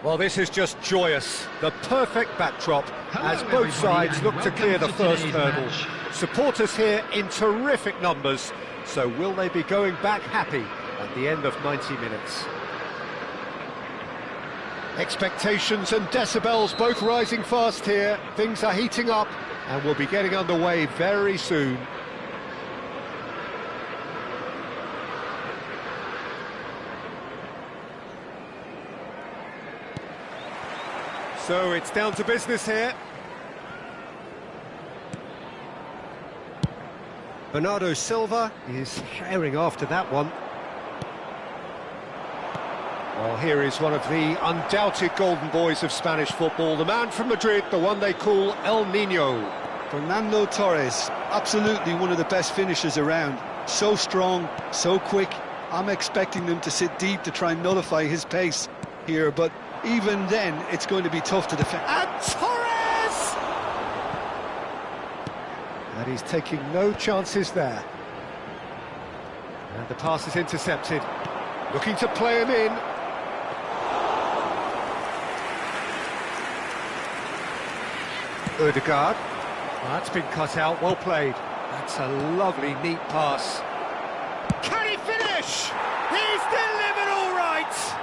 Well, this is just joyous. The perfect backdrop as both sides look to clear the first hurdle. Supporters here in terrific numbers, so will they be going back happy at the end of 90 minutes? Expectations and decibels both rising fast here. Things are heating up and we'll be getting underway very soon. So it's down to business here. Bernardo Silva is herring after that one. Well, here is one of the undoubted golden boys of Spanish football, the man from Madrid, the one they call El Niño. Fernando Torres, absolutely one of the best finishers around. So strong, so quick. I'm expecting them to sit deep to try and nullify his pace here, but even then, it's going to be tough to defend. And Torres! And he's taking no chances there. And the pass is intercepted. Looking to play him in. Ødegaard. That's been cut out, well played. That's a lovely, neat pass. Can he finish? He's delivered all right!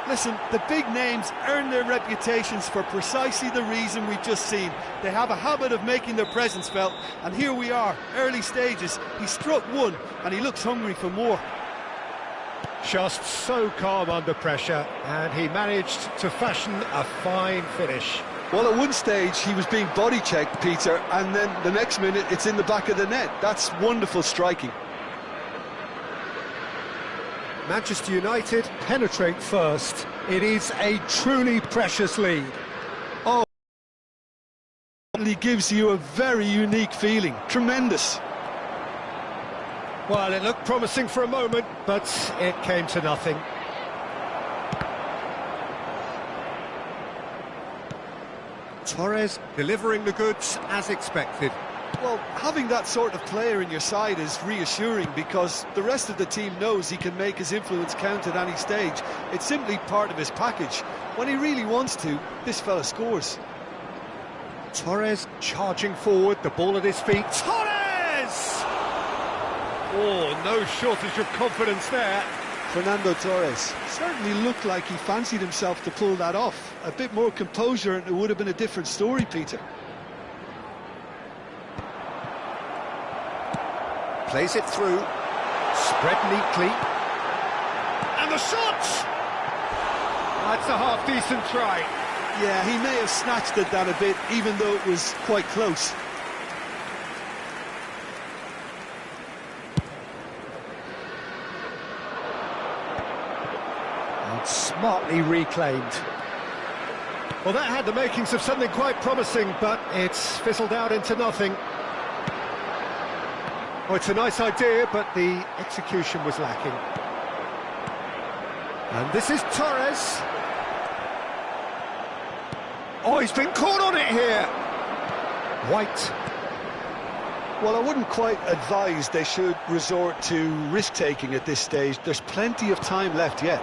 Listen, the big names earn their reputations for precisely the reason we've just seen. They have a habit of making their presence felt, and here we are, early stages. He struck one, and he looks hungry for more. Just so calm under pressure, and he managed to fashion a fine finish. Well, at one stage, he was being body-checked, Peter, and then the next minute, it's in the back of the net. That's wonderful striking. Manchester United penetrate first. It is a truly precious lead. Oh, it really gives you a very unique feeling. Tremendous. Well, it looked promising for a moment, but it came to nothing. Torres delivering the goods as expected. Well, having that sort of player in your side is reassuring because the rest of the team knows he can make his influence count at any stage. It's simply part of his package. When he really wants to, this fella scores. Torres charging forward, the ball at his feet. Torres! Oh, no shortage of confidence there. Fernando Torres certainly looked like he fancied himself to pull that off. A bit more composure and it would have been a different story, Peter. Plays it through, spread neatly, and the shot! That's a half-decent try. Yeah, he may have snatched at that a bit, even though it was quite close. And smartly reclaimed. Well, that had the makings of something quite promising, but it's fizzled out into nothing. Oh, it's a nice idea, but the execution was lacking. And this is Torres. Oh, he's been caught on it here. White. Well, I wouldn't quite advise they should resort to risk-taking at this stage. There's plenty of time left yet.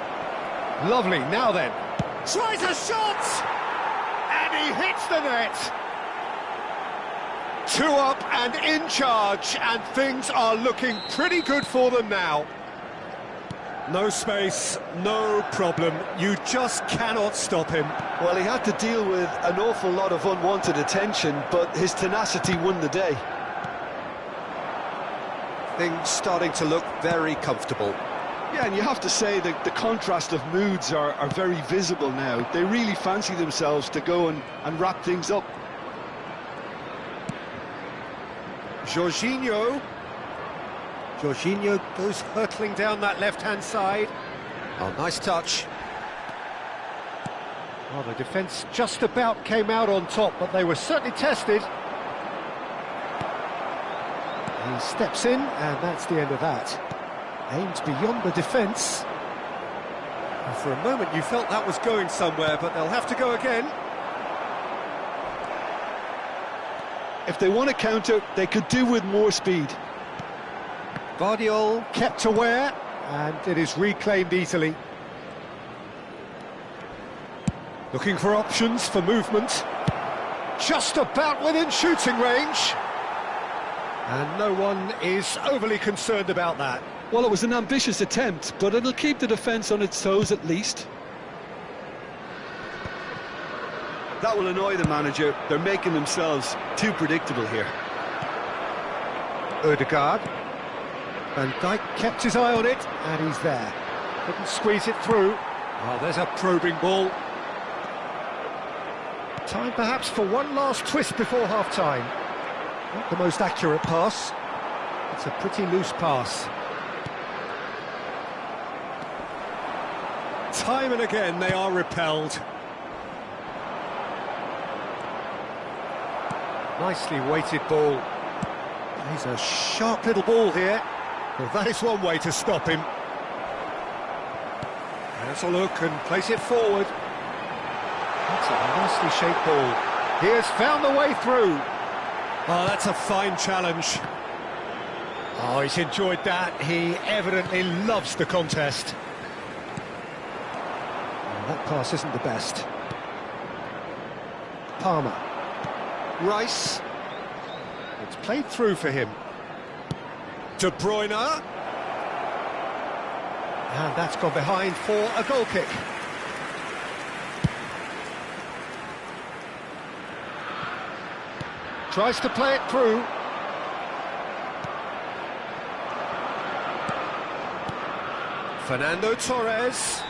Lovely, now then. Tries a shot! And he hits the net. 2 up and in charge, and things are looking pretty good for them now. No space, no problem. You just cannot stop him. Well, he had to deal with an awful lot of unwanted attention, but his tenacity won the day. Things starting to look very comfortable. Yeah, and you have to say that the contrast of moods are very visible now. They really fancy themselves to go and wrap things up. Jorginho goes hurtling down that left-hand side. Oh, nice touch. Well, the defence just about came out on top, but they were certainly tested. He steps in, and that's the end of that. Aimed beyond the defence. And for a moment you felt that was going somewhere, but they'll have to go again. If they want to counter, they could do with more speed. Guardiola kept aware, and it is reclaimed easily. Looking for options for movement. Just about within shooting range. And no one is overly concerned about that. Well, it was an ambitious attempt, but it'll keep the defence on its toes at least. That will annoy the manager. They're making themselves too predictable here. Ødegaard. Van Dijk kept his eye on it, and he's there. Couldn't squeeze it through. Oh, there's a probing ball. Time perhaps for one last twist before half-time. Not the most accurate pass. It's a pretty loose pass. Time and again they are repelled. Nicely weighted ball. He's a sharp little ball here. Well, that is one way to stop him. Has a look and place it forward. That's a nicely shaped ball. He has found the way through. Oh, that's a fine challenge. Oh, he's enjoyed that. He evidently loves the contest. Oh, that pass isn't the best. Palmer. Rice. It's played through for him. De Bruyne. And that's gone behind for a goal kick. Tries to play it through. Fernando Torres.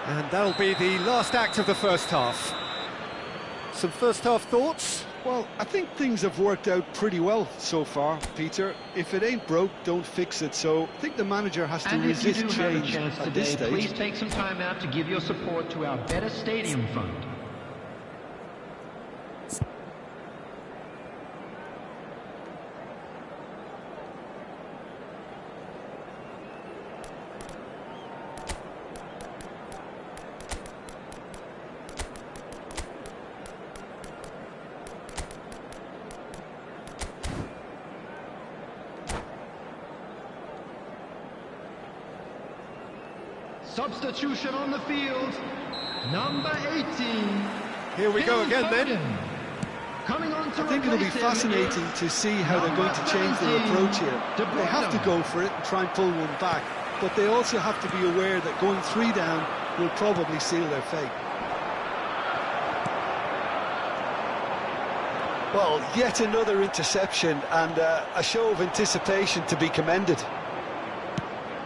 And that'll be the last act of the first half. Some first half thoughts? Well, I think things have worked out pretty well so far, Peter. If it ain't broke, don't fix it. So I think the manager has to resist change at this stage. Please take some time out to give your support to our Better Stadium Fund. Substitution on the field, number 18. Here we go again then. Coming on to I think it'll be fascinating to see how they're going to change their approach here. They have to go for it and try and pull one back, but they also have to be aware that going 3 down will probably seal their fate. Well, yet another interception and a show of anticipation to be commended.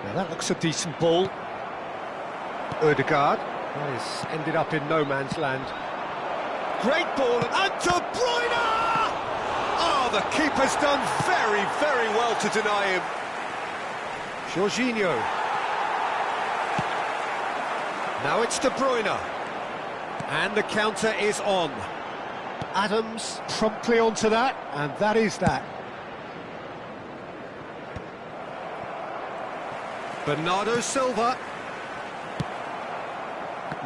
Now that looks a decent ball. Ødegaard has ended up in no man's land. Great ball, and De Bruyne! Oh, the keeper's done very, very well to deny him. Jorginho. Now it's De Bruyne. And the counter is on. Adams promptly onto that, and that is that. Bernardo Silva.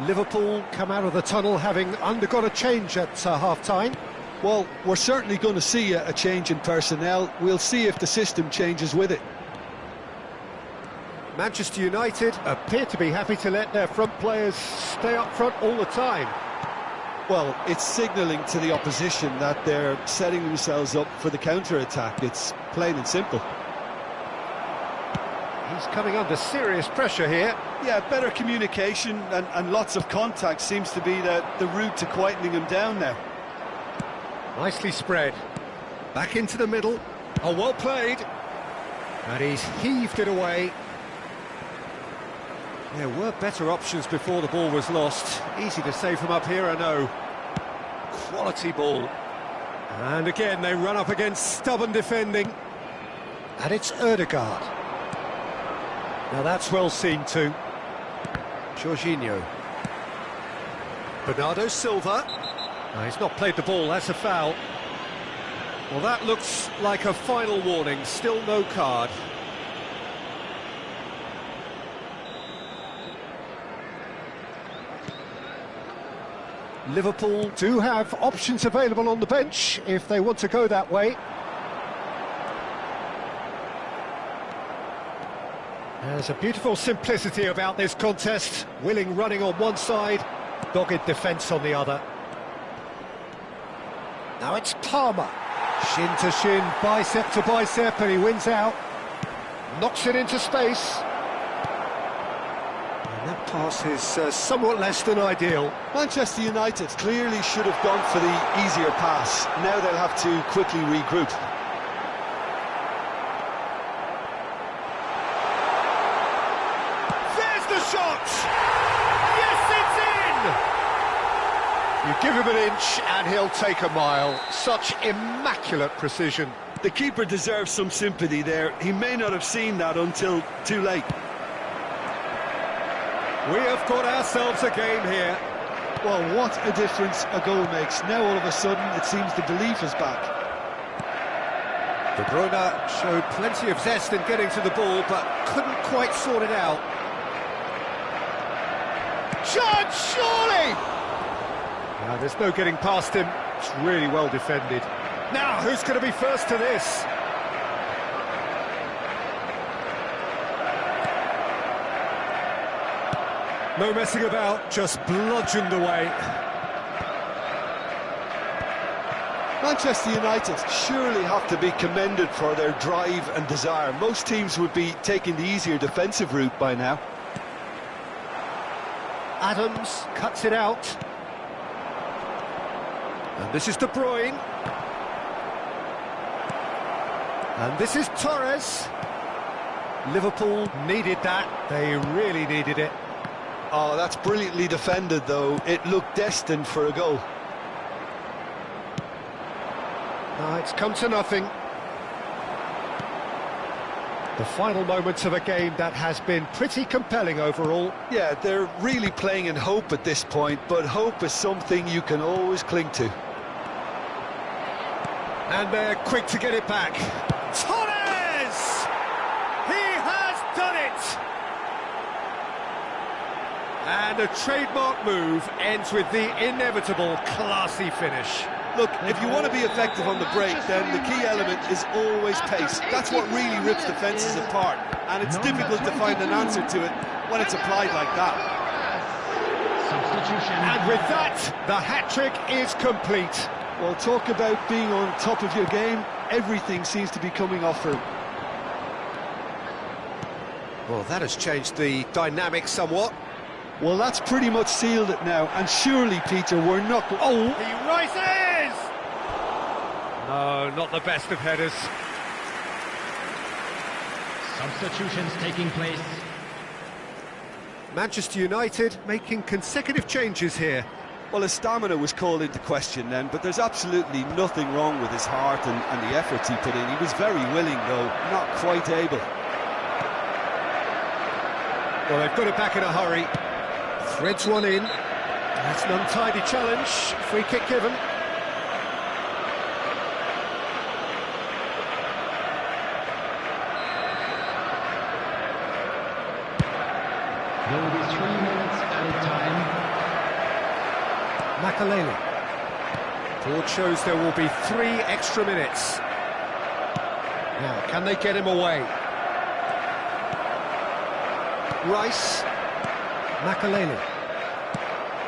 Liverpool come out of the tunnel having undergone a change at half-time. Well, we're certainly going to see a change in personnel. We'll see if the system changes with it. Manchester United appear to be happy to let their front players stay up front all the time. Well, it's signalling to the opposition that they're setting themselves up for the counter-attack. It's plain and simple. He's coming under serious pressure here. Yeah, better communication and lots of contact seems to be the route to quietening him down now. Nicely spread. Back into the middle. Oh, well played. And he's heaved it away. There were better options before the ball was lost. Easy to save from up here, I know. Quality ball. And again, they run up against stubborn defending. And it's Ødegaard. Now that's well seen too. Jorginho. Bernardo Silva. No, he's not played the ball, that's a foul. Well, that looks like a final warning, still no card. Liverpool do have options available on the bench if they want to go that way. There's a beautiful simplicity about this contest. Willing running on one side, dogged defence on the other. Now it's Palmer. Shin to shin, bicep to bicep, and he wins out. Knocks it into space. And that Pass is somewhat less than ideal. Manchester United clearly should have gone for the easier pass. Now they'll have to quickly regroup. There's the shot! Yes, it's in! You give him an inch and he'll take a mile. Such immaculate precision. The keeper deserves some sympathy there. He may not have seen that until too late. We have got ourselves a game here. Well, what a difference a goal makes. Now all of a sudden it seems the belief is back. De Bruyne showed plenty of zest in getting to the ball, but couldn't quite sort it out. Shot, surely! Now, there's no getting past him. It's really well defended. Now, who's going to be first to this? No messing about, just bludgeoned away. Manchester United surely have to be commended for their drive and desire. Most teams would be taking the easier defensive route by now. Adams cuts it out. And this is De Bruyne. And this is Torres. Liverpool needed that. They really needed it. Oh, that's brilliantly defended, though. It looked destined for a goal. No, it's come to nothing. The final moments of a game that has been pretty compelling overall. Yeah, they're really playing in hope at this point, but hope is something you can always cling to. And they're quick to get it back. Torres! He has done it! And a trademark move ends with the inevitable classy finish. Look, if you want to be effective on the break, then the key element is always pace. That's what really rips defences apart, and it's difficult to find an answer to it when it's applied like that. And with that, the hat-trick is complete. Well, talk about being on top of your game. Everything seems to be coming off for him. Well, that has changed the dynamic somewhat. Well, that's pretty much sealed it now, and surely, Peter, we're not... Oh! He rises! No, not the best of headers. Substitutions taking place. Manchester United making consecutive changes here. Well, his stamina was called into question then, but there's absolutely nothing wrong with his heart and the efforts he put in. He was very willing, though, not quite able. Well, they've got it back in a hurry. Threads one in. That's an untidy challenge. Free kick given. There will be 3 minutes added time. Makalele. Board shows there will be 3 extra minutes. Now, can they get him away? Rice. Makalele.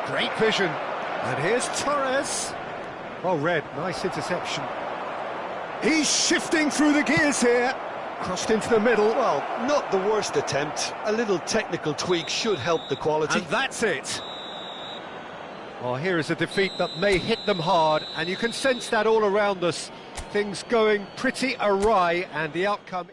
Great vision. And here's Torres. Oh, Red, nice interception. He's shifting through the gears here. Crossed into the middle. Well, not the worst attempt. A little technical tweak should help the quality. And that's it. Well, here is a defeat that may hit them hard, and you can sense that all around us. Things going pretty awry, and the outcome...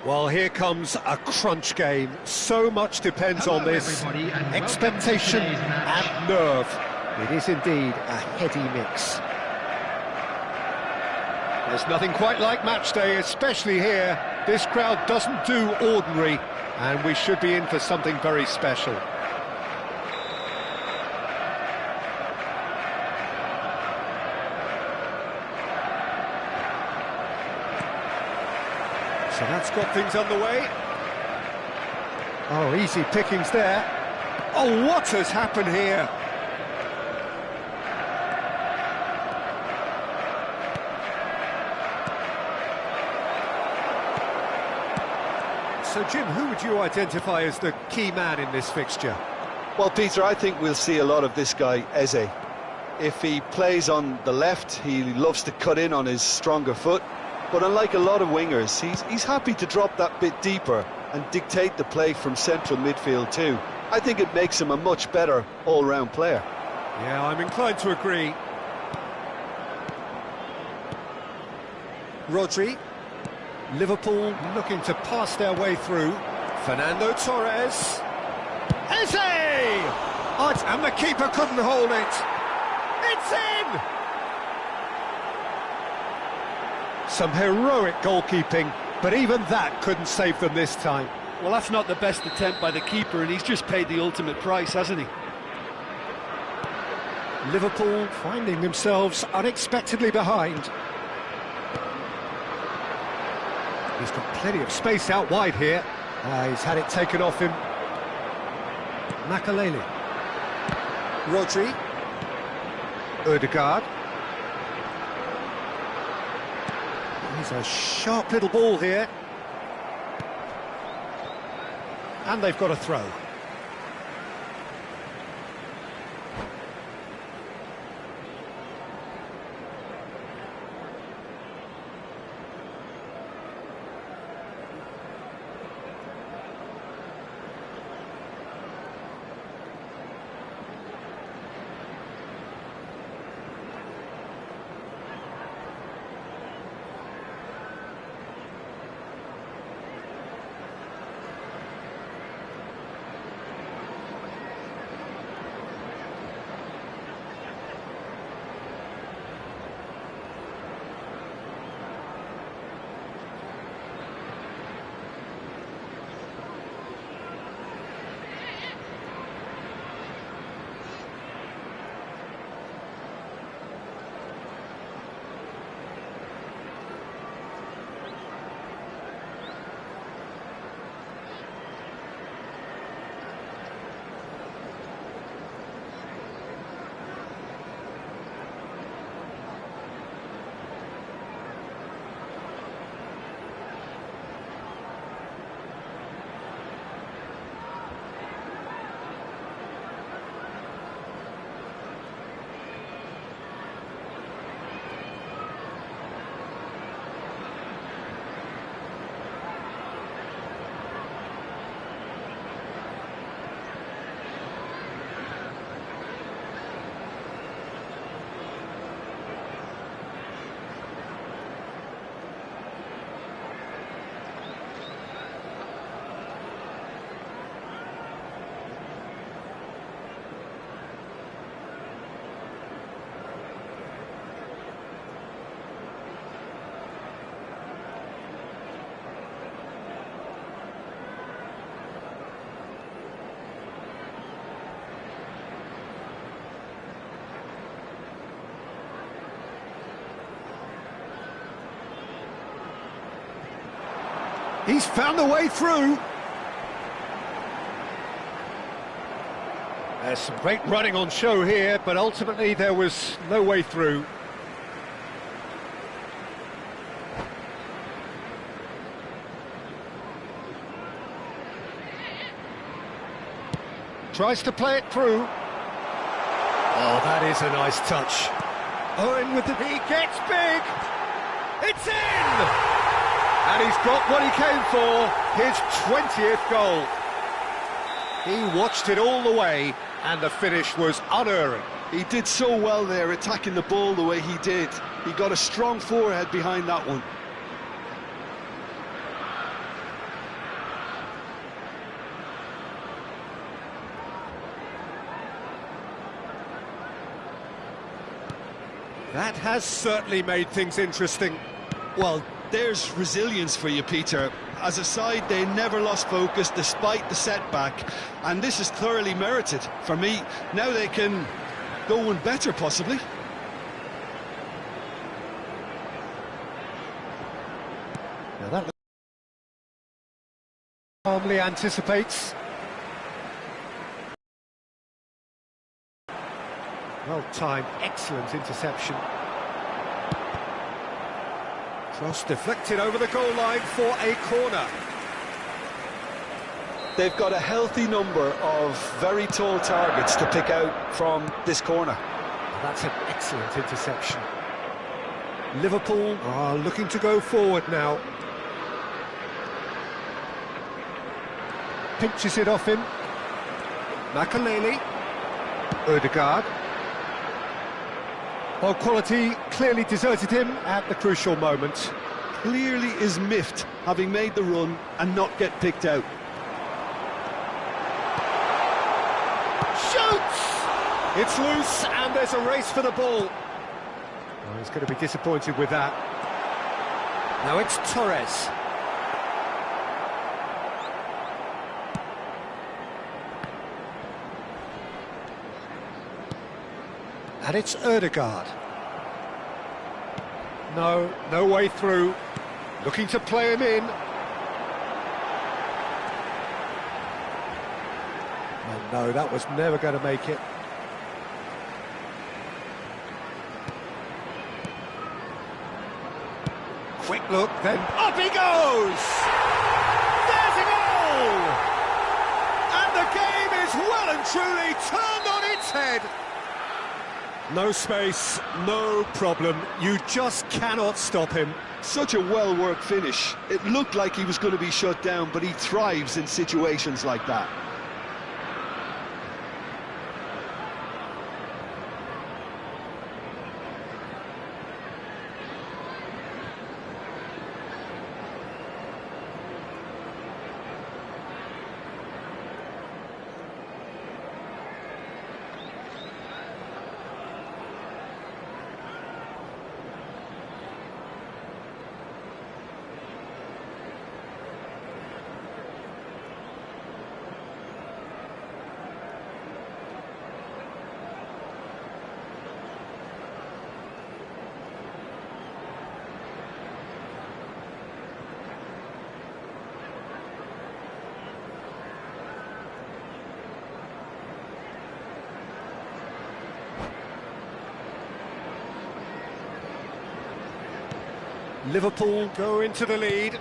Well, here comes a crunch game. So much depends on this. Everybody, and Expectation welcome to today's match. and nerve. It is indeed a heady mix. There's nothing quite like match day, especially here. This crowd doesn't do ordinary, and we should be in for something very special. So that's got things underway. Oh, easy pickings there. Oh, what has happened here? So, Jim, who would you identify as the key man in this fixture? Well, Peter, I think we'll see a lot of this guy, Eze. If he plays on the left, he loves to cut in on his stronger foot. But unlike a lot of wingers, he's happy to drop that bit deeper and dictate the play from central midfield too. I think it makes him a much better all-round player. Yeah, I'm inclined to agree. Rodri. Liverpool looking to pass their way through. Fernando Torres. Eze! Oh, and the keeper couldn't hold it. It's in! Some heroic goalkeeping, but even that couldn't save them this time. Well, that's not the best attempt by the keeper, and he's just paid the ultimate price, hasn't he? Liverpool finding themselves unexpectedly behind. He's got plenty of space out wide here. He's had it taken off him. Makalele. Rodri. Ødegaard. He's a sharp little ball here. And they've got a throw. He's found a way through. There's some great running on show here, but ultimately there was no way through. Tries to play it through. Oh, that is a nice touch. Owen with the... He gets big! It's in! And he's got what he came for, his 20th goal. He watched it all the way, and the finish was unerring. He did so well there, attacking the ball the way he did. He got a strong forehead behind that one. That has certainly made things interesting. Well, there's resilience for you, Peter. As a side, they never lost focus despite the setback, and this is thoroughly merited. For me, now they can go one better, possibly. Now that calmly anticipates. Well timed, excellent interception. Cross deflected over the goal line for a corner. They've got a healthy number of very tall targets to pick out from this corner. That's an excellent interception. Liverpool are looking to go forward now. Pinches it off him. Makaleli. Odegaard. Well, quality clearly deserted him at the crucial moment. Clearly is miffed, having made the run and not get picked out. Shoots! It's loose and there's a race for the ball. Oh, he's going to be disappointed with that. Now it's Torres. And it's Odegaard. No way through. Looking to play him in. Oh no, that was never going to make it. Quick look, then up he goes! There's a goal! And the game is well and truly turned on its head. No space, no problem. You just cannot stop him. Such a well-worked finish. It looked like he was going to be shut down, but he thrives in situations like that. Liverpool go into the lead.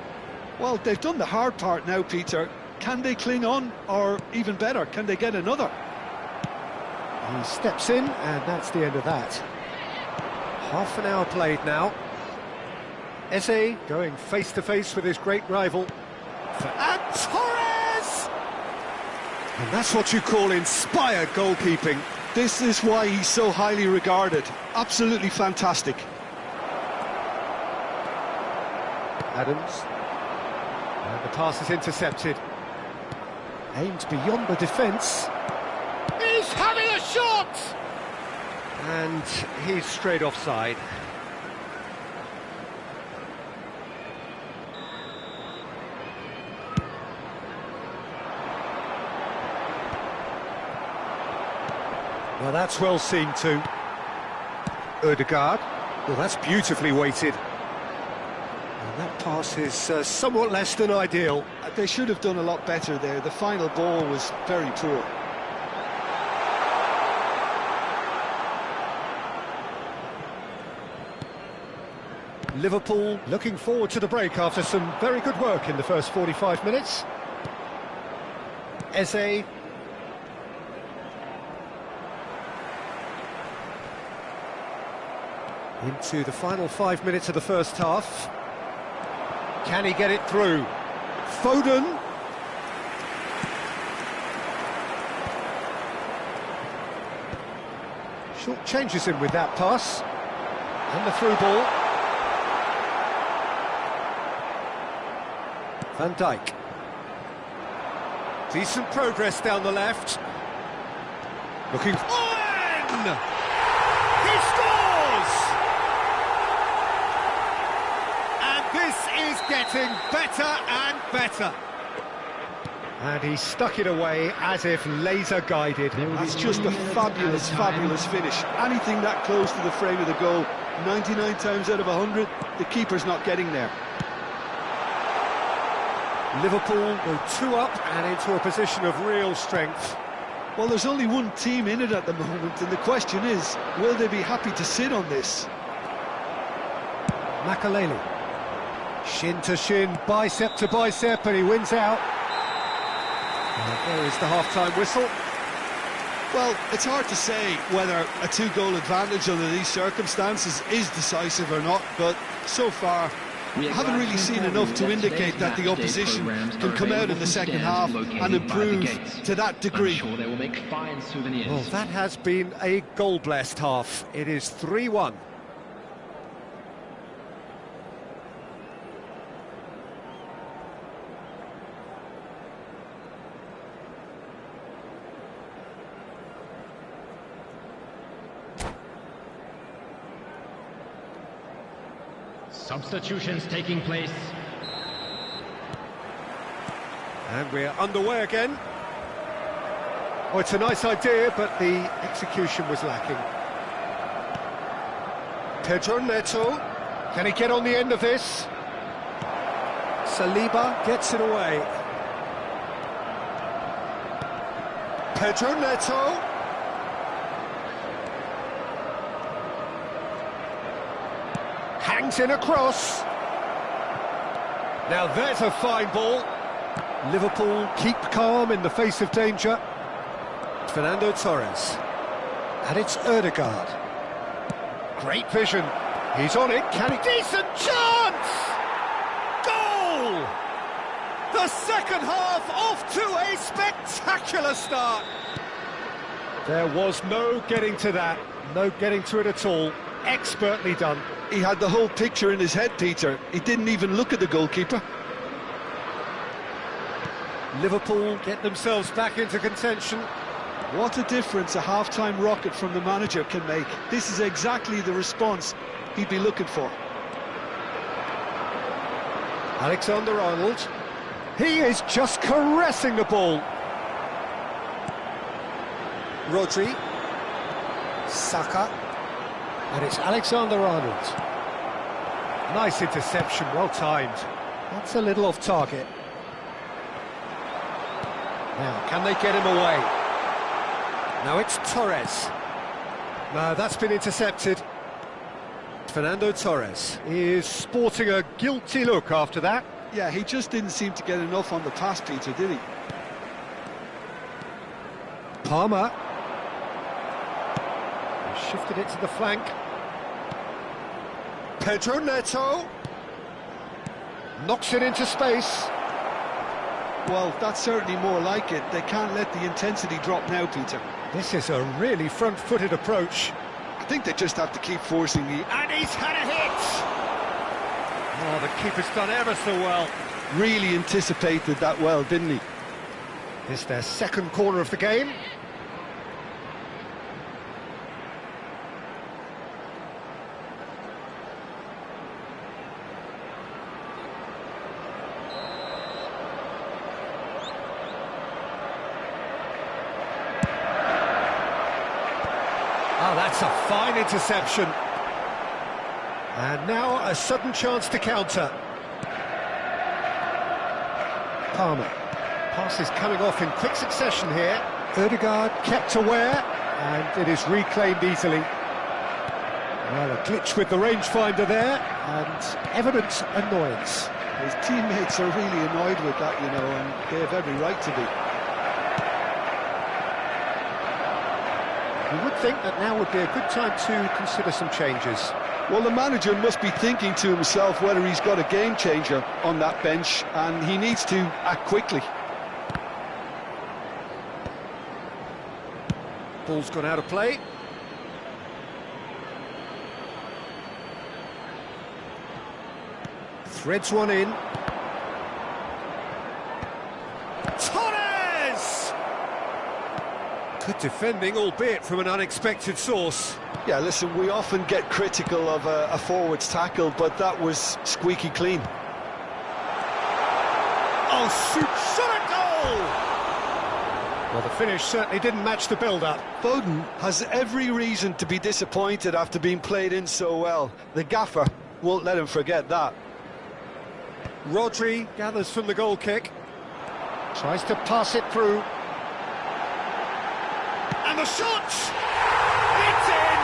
Well, they've done the hard part now, Peter. Can they cling on, or even better, can they get another? He steps in, and that's the end of that. Half an hour played now. Eze going face-to-face with his great rival. And Torres! And that's what you call inspired goalkeeping. This is why he's so highly regarded. Absolutely fantastic. Adams. And the pass is intercepted. Aimed beyond the defence. He's having a shot! And he's straight offside. Well, that's well seen too. Odegaard. Well, that's beautifully weighted. And that pass is somewhat less than ideal. They should have done a lot better there. The final ball was very poor. Liverpool looking forward to the break after some very good work in the first 45 minutes. Eze. Into the final 5 minutes of the first half. Can he get it through? Foden. Short changes him with that pass. And the through ball. Van Dijk. Decent progress down the left. Looking... Owen! He scores! is getting better and better. And he stuck it away as if laser-guided. That's just a fabulous, fabulous finish. Anything that close to the frame of the goal, 99 times out of 100, the keeper's not getting there. Liverpool go 2 up and into a position of real strength. Well, there's only one team in it at the moment, and the question is, will they be happy to sit on this? Makaleli. Shin to shin, bicep to bicep, and he wins out. And there is the half-time whistle. Well, it's hard to say whether a 2-goal advantage under these circumstances is decisive or not, but so far I haven't really seen enough to indicate that the opposition can come out in the second half and improve to that degree. Well, that has been a goal-blessed half. It is 3-1. Substitutions taking place. And we're underway again. Oh, it's a nice idea, but the execution was lacking. Pedro Neto, can he get on the end of this? Saliba gets it away. Pedro Neto. Hangs in a cross. Now there's a fine ball. Liverpool keep calm in the face of danger. Fernando Torres. And it's Ødegaard. Great vision. He's on it. Can he? Decent chance! Goal! The second half off to a spectacular start. There was no getting to that. No getting to it at all. Expertly done. He had the whole picture in his head, Peter. He didn't even look at the goalkeeper. Liverpool get themselves back into contention. What a difference a half-time rocket from the manager can make. This is exactly the response he'd be looking for. Alexander-Arnold. He is just caressing the ball. Rodri. Saka. And it's Alexander-Arnold. Nice interception, well timed. That's a little off target. Now, can they get him away? Now it's Torres. No, that's been intercepted. Fernando Torres is sporting a guilty look after that. Yeah, he just didn't seem to get enough on the pass, Peter, did he? Palmer. Shifted it to the flank. Pedro Neto. Knocks it into space. Well, that's certainly more like it. They can't let the intensity drop now, Peter. This is a really front-footed approach. I think they just have to keep forcing the... And he's had a hit! Oh, the keeper's done ever so well. Really anticipated that well, didn't he? It's their second corner of the game. Oh, that's a fine interception. And now a sudden chance to counter. Palmer. Pass is coming off in quick succession here. Ødegaard kept aware, and it is reclaimed easily. Well, a glitch with the rangefinder there, and evident annoyance. His teammates are really annoyed with that, you know, and they have every right to be. You would think that now would be a good time to consider some changes. Well, the manager must be thinking to himself whether he's got a game changer on that bench, and he needs to act quickly. Ball's gone out of play. Threads one in. Torres! Good defending, albeit from an unexpected source. Yeah, listen, we often get critical of a forward's tackle, but that was squeaky clean. Oh, shot at goal! Well, the finish certainly didn't match the build-up. Foden has every reason to be disappointed after being played in so well. The gaffer won't let him forget that. Rodri gathers from the goal kick. Tries to pass it through. And the shot! It's in!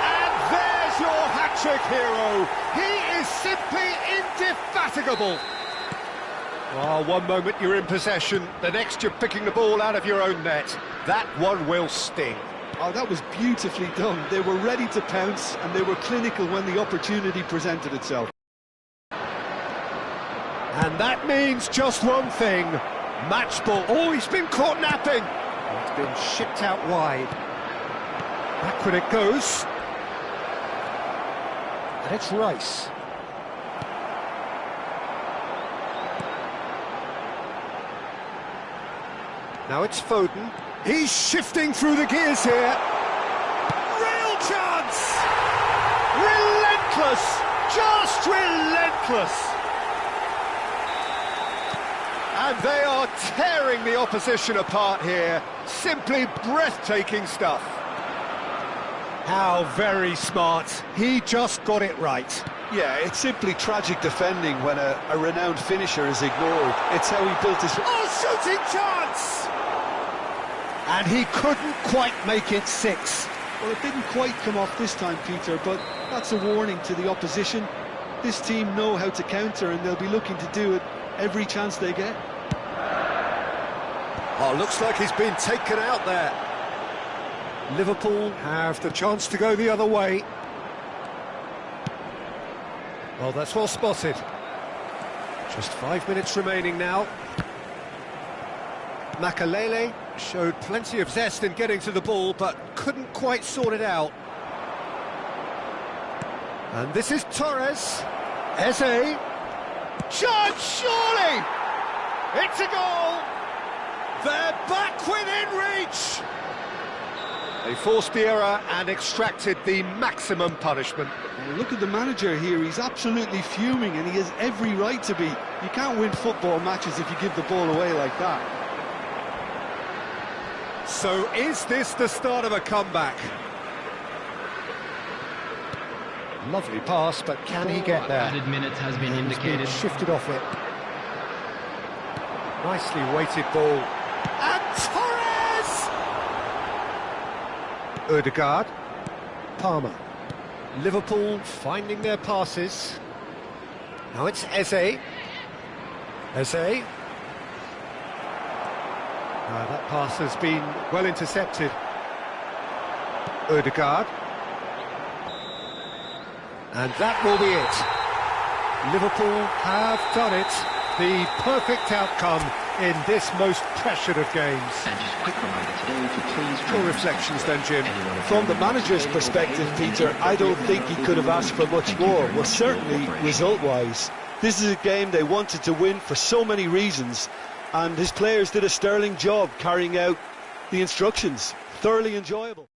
And there's your hat-trick hero. He is simply indefatigable. Well, one moment you're in possession, the next you're picking the ball out of your own net. That one will sting. Oh, that was beautifully done. They were ready to pounce, and they were clinical when the opportunity presented itself. And that means just one thing. Match ball. Oh, he's been caught napping. It's been shipped out wide. Backward it goes. And it's Rice. Now it's Foden. He's shifting through the gears here. Real chance! Relentless! Just relentless! And they are tearing the opposition apart here. Simply breathtaking stuff. How very smart. He just got it right. Yeah, it's simply tragic defending when a renowned finisher is ignored. It's how he built his... Oh, shooting chance! And he couldn't quite make it 6. Well, it didn't quite come off this time, Peter, but that's a warning to the opposition. This team know how to counter, and they'll be looking to do it every chance they get. Oh, looks like he's been taken out there. Liverpool have the chance to go the other way. Well, that's well spotted. Just 5 minutes remaining now. Makalele showed plenty of zest in getting to the ball, but couldn't quite sort it out. And this is Torres. Eze. Chance, surely! It's a goal! They're back within reach! They forced the error and extracted the maximum punishment. Well, look at the manager here. He's absolutely fuming, and he has every right to be. You can't win football matches if you give the ball away like that. So is this the start of a comeback? Lovely pass, but can he get there? Added minutes has been indicated. He's been shifted off it. Nicely weighted ball. And Torres! Odegaard. Palmer. Liverpool finding their passes. Now it's Eze. Eze. That pass has been well intercepted. Odegaard. And that will be it. Liverpool have done it. The perfect outcome in this most pressured of games. And just a quick reminder today to please... Your reflections then, Jim. From the manager's perspective, Peter, I don't think he could have asked for much more. Well, certainly result-wise. This is a game they wanted to win for so many reasons, and his players did a sterling job carrying out the instructions. Thoroughly enjoyable.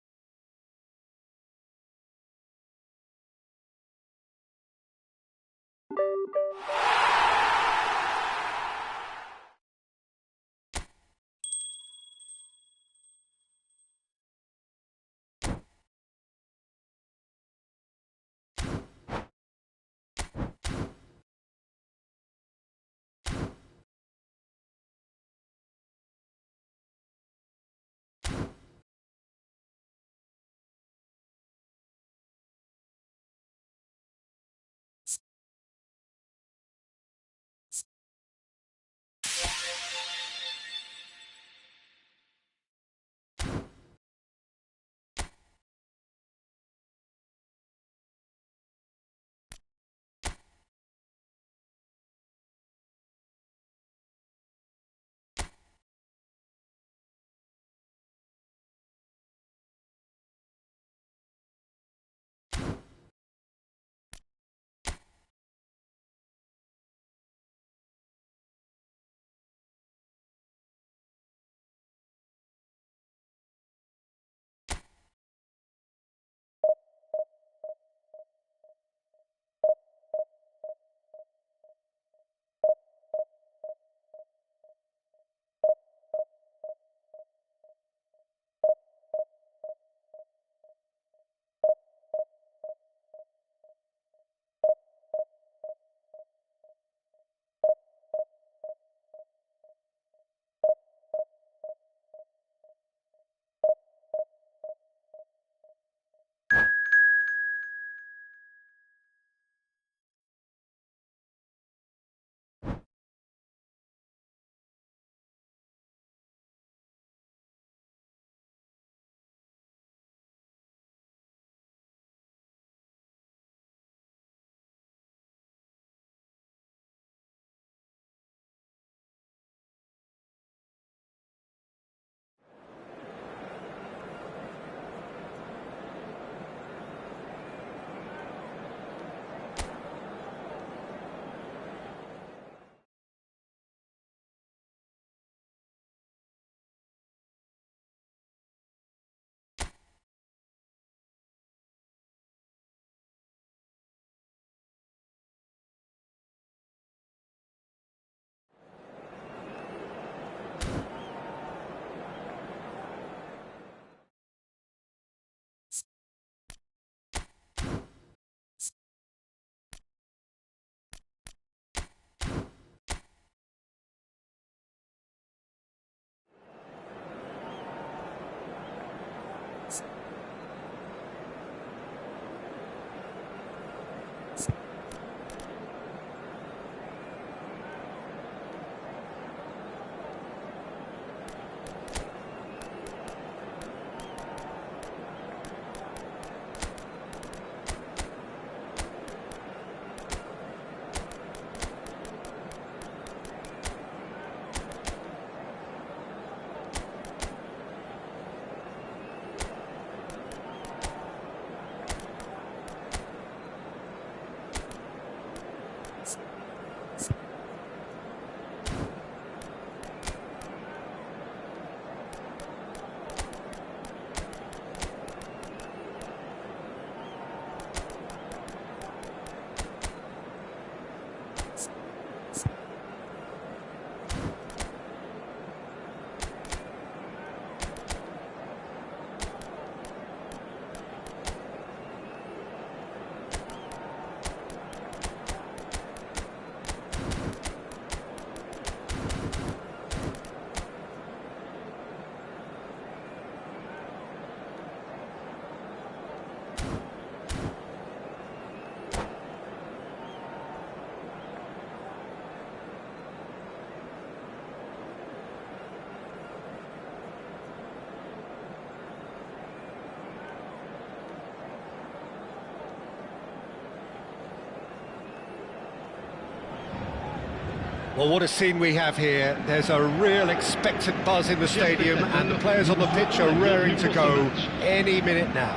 Well, what a scene we have here. There's a real expectant buzz in the stadium, and the players on the pitch are raring to go any minute now.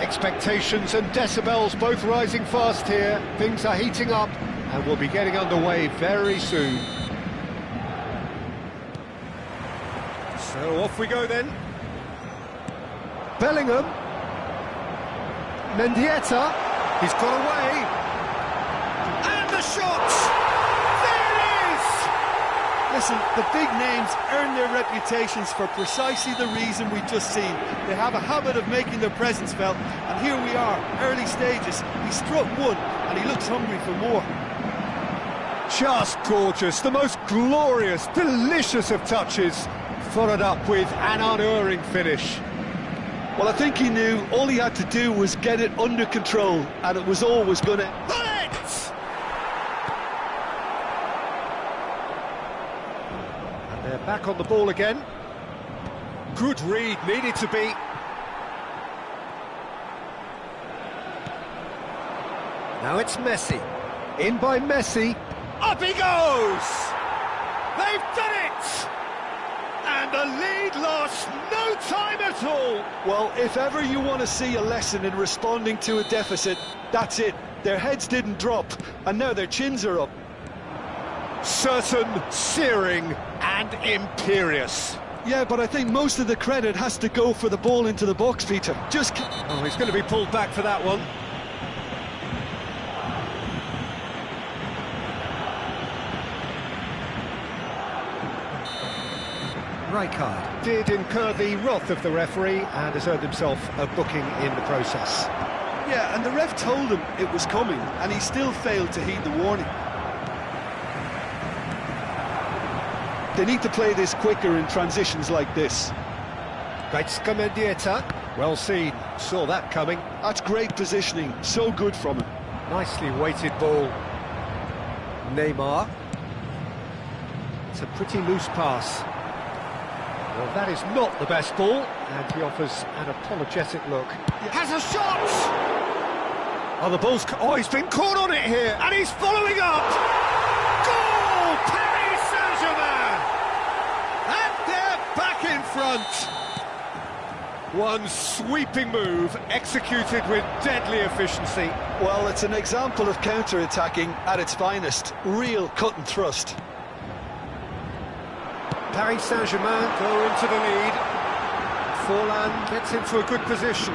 Expectations and decibels both rising fast here. Things are heating up, and we'll be getting underway very soon. So off we go then. Bellingham. Mendieta. He's got away. And the shot! There it is! Listen, the big names earn their reputations for precisely the reason we've just seen. They have a habit of making their presence felt, and here we are, early stages. He struck one, and he looks hungry for more. Just gorgeous, the most glorious, delicious of touches, followed up with an unerring finish. Well, I think he knew all he had to do was get it under control, and it was always going to... Bullets! And they're back on the ball again. Good read, needed to be. Now it's Messi. In by Messi. Up he goes! They've done it! And the lead lost no time at all. Well, if ever you want to see a lesson in responding to a deficit, that's it. Their heads didn't drop, and now their chins are up. Certain, searing, and imperious. Yeah, but I think most of the credit has to go for the ball into the box, Peter. Oh, he's going to be pulled back for that one. Rijkaard did incur the wrath of the referee and has earned himself a booking in the process. Yeah, and the ref told him it was coming, and he still failed to heed the warning. They need to play this quicker in transitions like this. Mendieta, well seen, saw that coming. That's great positioning, so good from him. Nicely weighted ball. Neymar. It's a pretty loose pass. Well, that is not the best ball, and he offers an apologetic look. Has a shot! Oh, the ball's... Oh, he's been caught on it here, and he's following up! Goal! Paris Saint-Germain! And they're back in front! One sweeping move, executed with deadly efficiency. Well, it's an example of counter-attacking at its finest. Real cut and thrust. Paris Saint-Germain go into the lead. Forlan gets into a good position.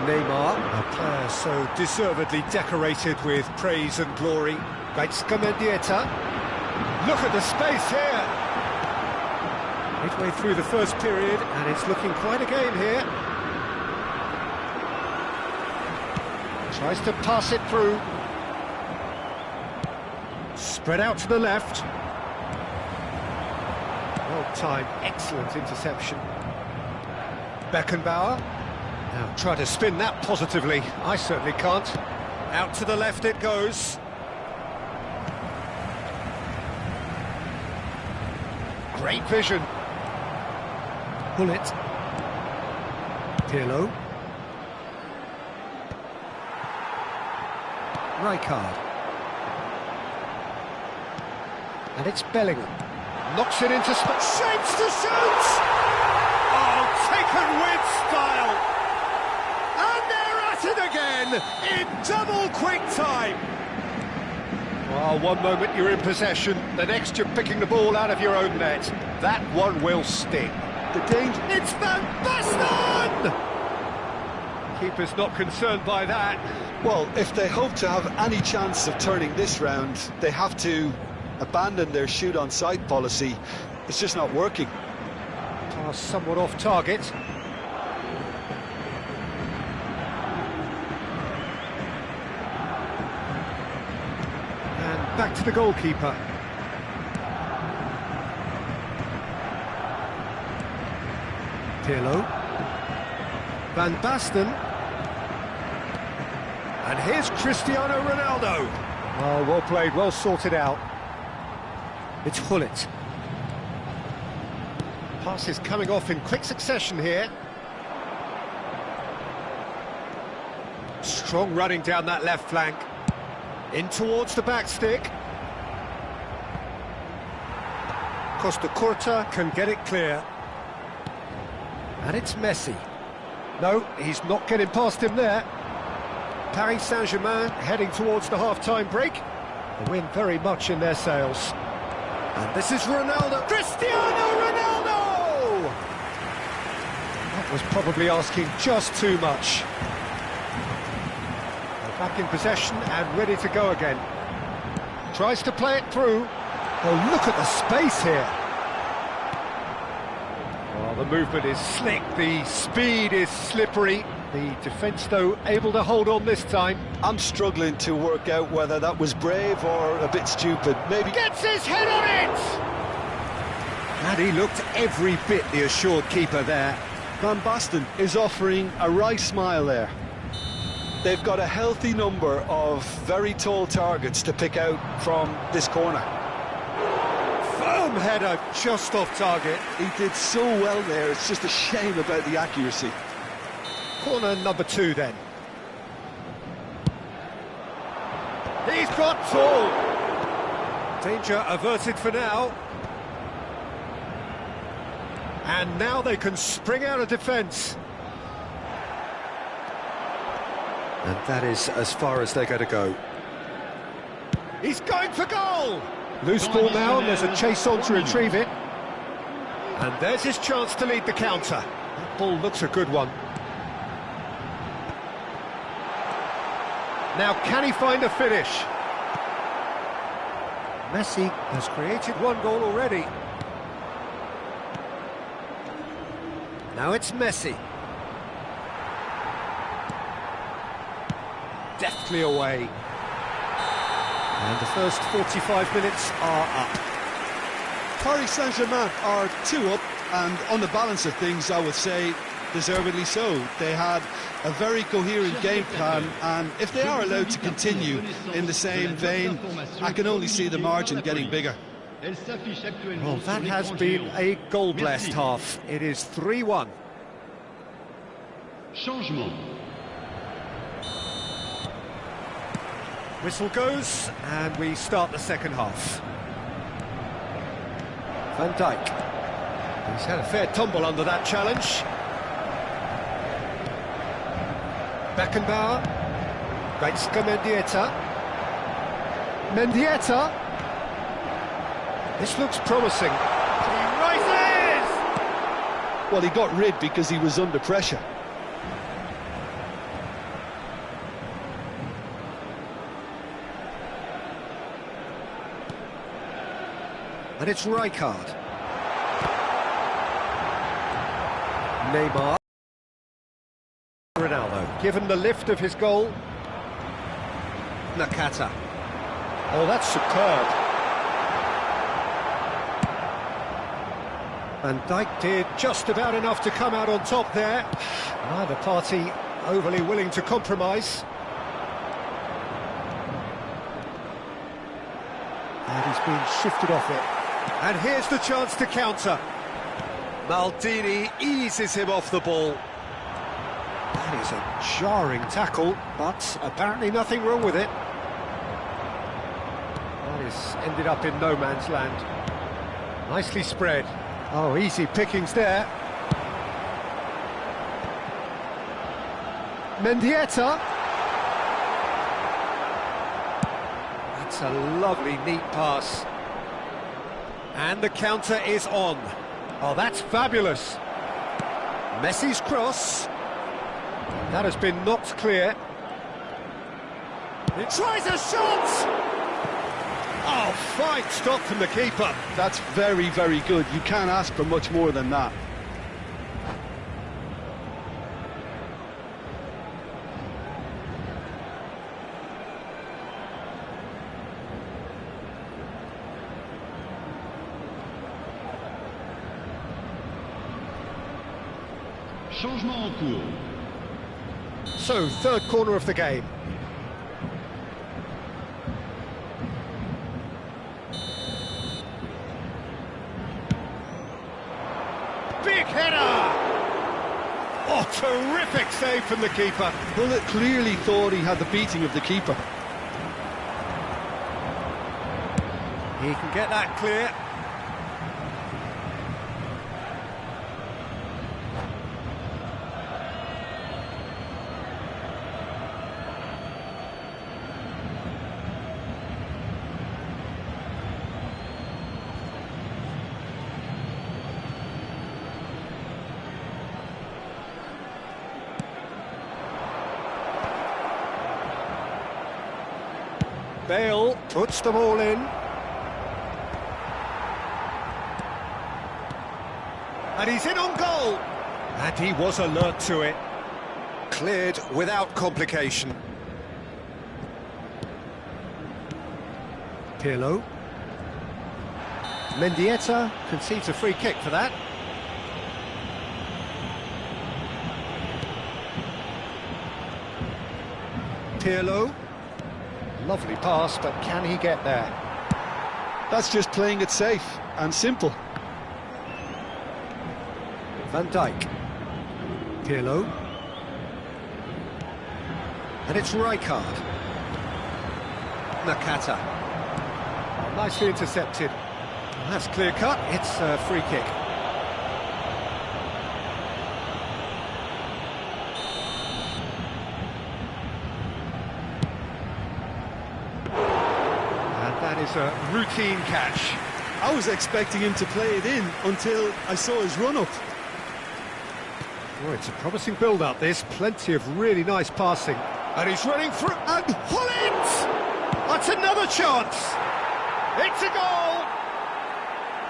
Neymar, a player so deservedly decorated with praise and glory. Mendieta. Look at the space here. Midway through the first period, and it's looking quite a game here. Tries to pass it through. Spread out to the left. Well timed, excellent interception. Beckenbauer. Now try to spin that positively. I certainly can't. Out to the left it goes. Great vision. Bullet. Pirlo. Rijkaard. And it's Bellingham. Knocks it into space. Shapes to shoot! Oh, taken with style! And they're at it again in double quick time. Well, one moment you're in possession, the next you're picking the ball out of your own net. That one will sting. The danger... It's Van Basten! Keeper's not concerned by that. Well, if they hope to have any chance of turning this round, they have to abandon their shoot-on-sight policy. It's just not working. Pass somewhat off target. And back to the goalkeeper. Pirlo. Van Basten. And here's Cristiano Ronaldo. Oh, well played, well sorted out. It's Hullet. Passes coming off in quick succession here. Strong running down that left flank. In towards the back stick. Costa Curta can get it clear. And it's Messi. No, he's not getting past him there. Paris Saint-Germain heading towards the half-time break. The wind very much in their sails. And this is Ronaldo. Cristiano Ronaldo! That was probably asking just too much. They're back in possession and ready to go again. Tries to play it through. Oh, look at the space here. Well, the movement is slick, the speed is slippery. The defence, though, able to hold on this time. I'm struggling to work out whether that was brave or a bit stupid. Maybe... Gets his head on it! And he looked every bit the assured keeper there. Van Basten is offering a right smile there. They've got a healthy number of very tall targets to pick out from this corner. Firm header, just off target. He did so well there, it's just a shame about the accuracy. Corner number 2 then. He's got tall. Danger averted for now. And now they can spring out of defence. And that is as far as they're going to go. He's going for goal! Loose ball now, and there's a chase on to retrieve it. And there's his chance to lead the counter. That ball looks a good one. Now, can he find a finish? Messi has created one goal already. Now it's Messi. Deftly away. And the first 45 minutes are up. Paris Saint-Germain are 2 up, and on the balance of things, I would say, deservedly so. They had a very coherent game plan, and if they are allowed to continue in the same vein, I can only see the margin getting bigger. Well, that has been a goal-blessed half. It is 3-1. Changement. Whistle goes, and we start the second half. Van Dijk. He's had a fair tumble under that challenge. Beckenbauer. Gaizka Mendieta. Mendieta. This looks promising. He rises! Well, he got rid because he was under pressure. And it's Rijkaard. Neymar. Ronaldo, given the lift of his goal. Nakata. Oh, that's superb. Van Dijk did just about enough to come out on top there. Neither party overly willing to compromise. And he's been shifted off it. And here's the chance to counter. Maldini eases him off the ball. That is a jarring tackle, but apparently nothing wrong with it. That is ended up in no man's land. Nicely spread. Oh, easy pickings there. Mendieta. That's a lovely, neat pass. And the counter is on. Oh, that's fabulous. Messi's cross. That has been knocked clear. He tries a shot! Oh, fine stop from the keeper. That's very, very good. You can't ask for much more than that. Changement en cours. So, third corner of the game. Big header! Oh, terrific save from the keeper. Bullet clearly thought he had the beating of the keeper. He can get that clear. Bale puts them all in. And he's in on goal. And he was alert to it. Cleared without complication. Pirlo. Mendieta concedes a free kick for that. Pirlo. Lovely pass, but can he get there? That's just playing it safe and simple. Van Dijk. Pirlo. And it's Rijkaard. Nakata. Nicely intercepted. And that's clear cut. It's a free kick. Is a routine catch. I was expecting him to play it in until I saw his run-up. Oh, it's a promising build-up, this. Plenty of really nice passing. And he's running through... And Holland! That's another chance! It's a goal!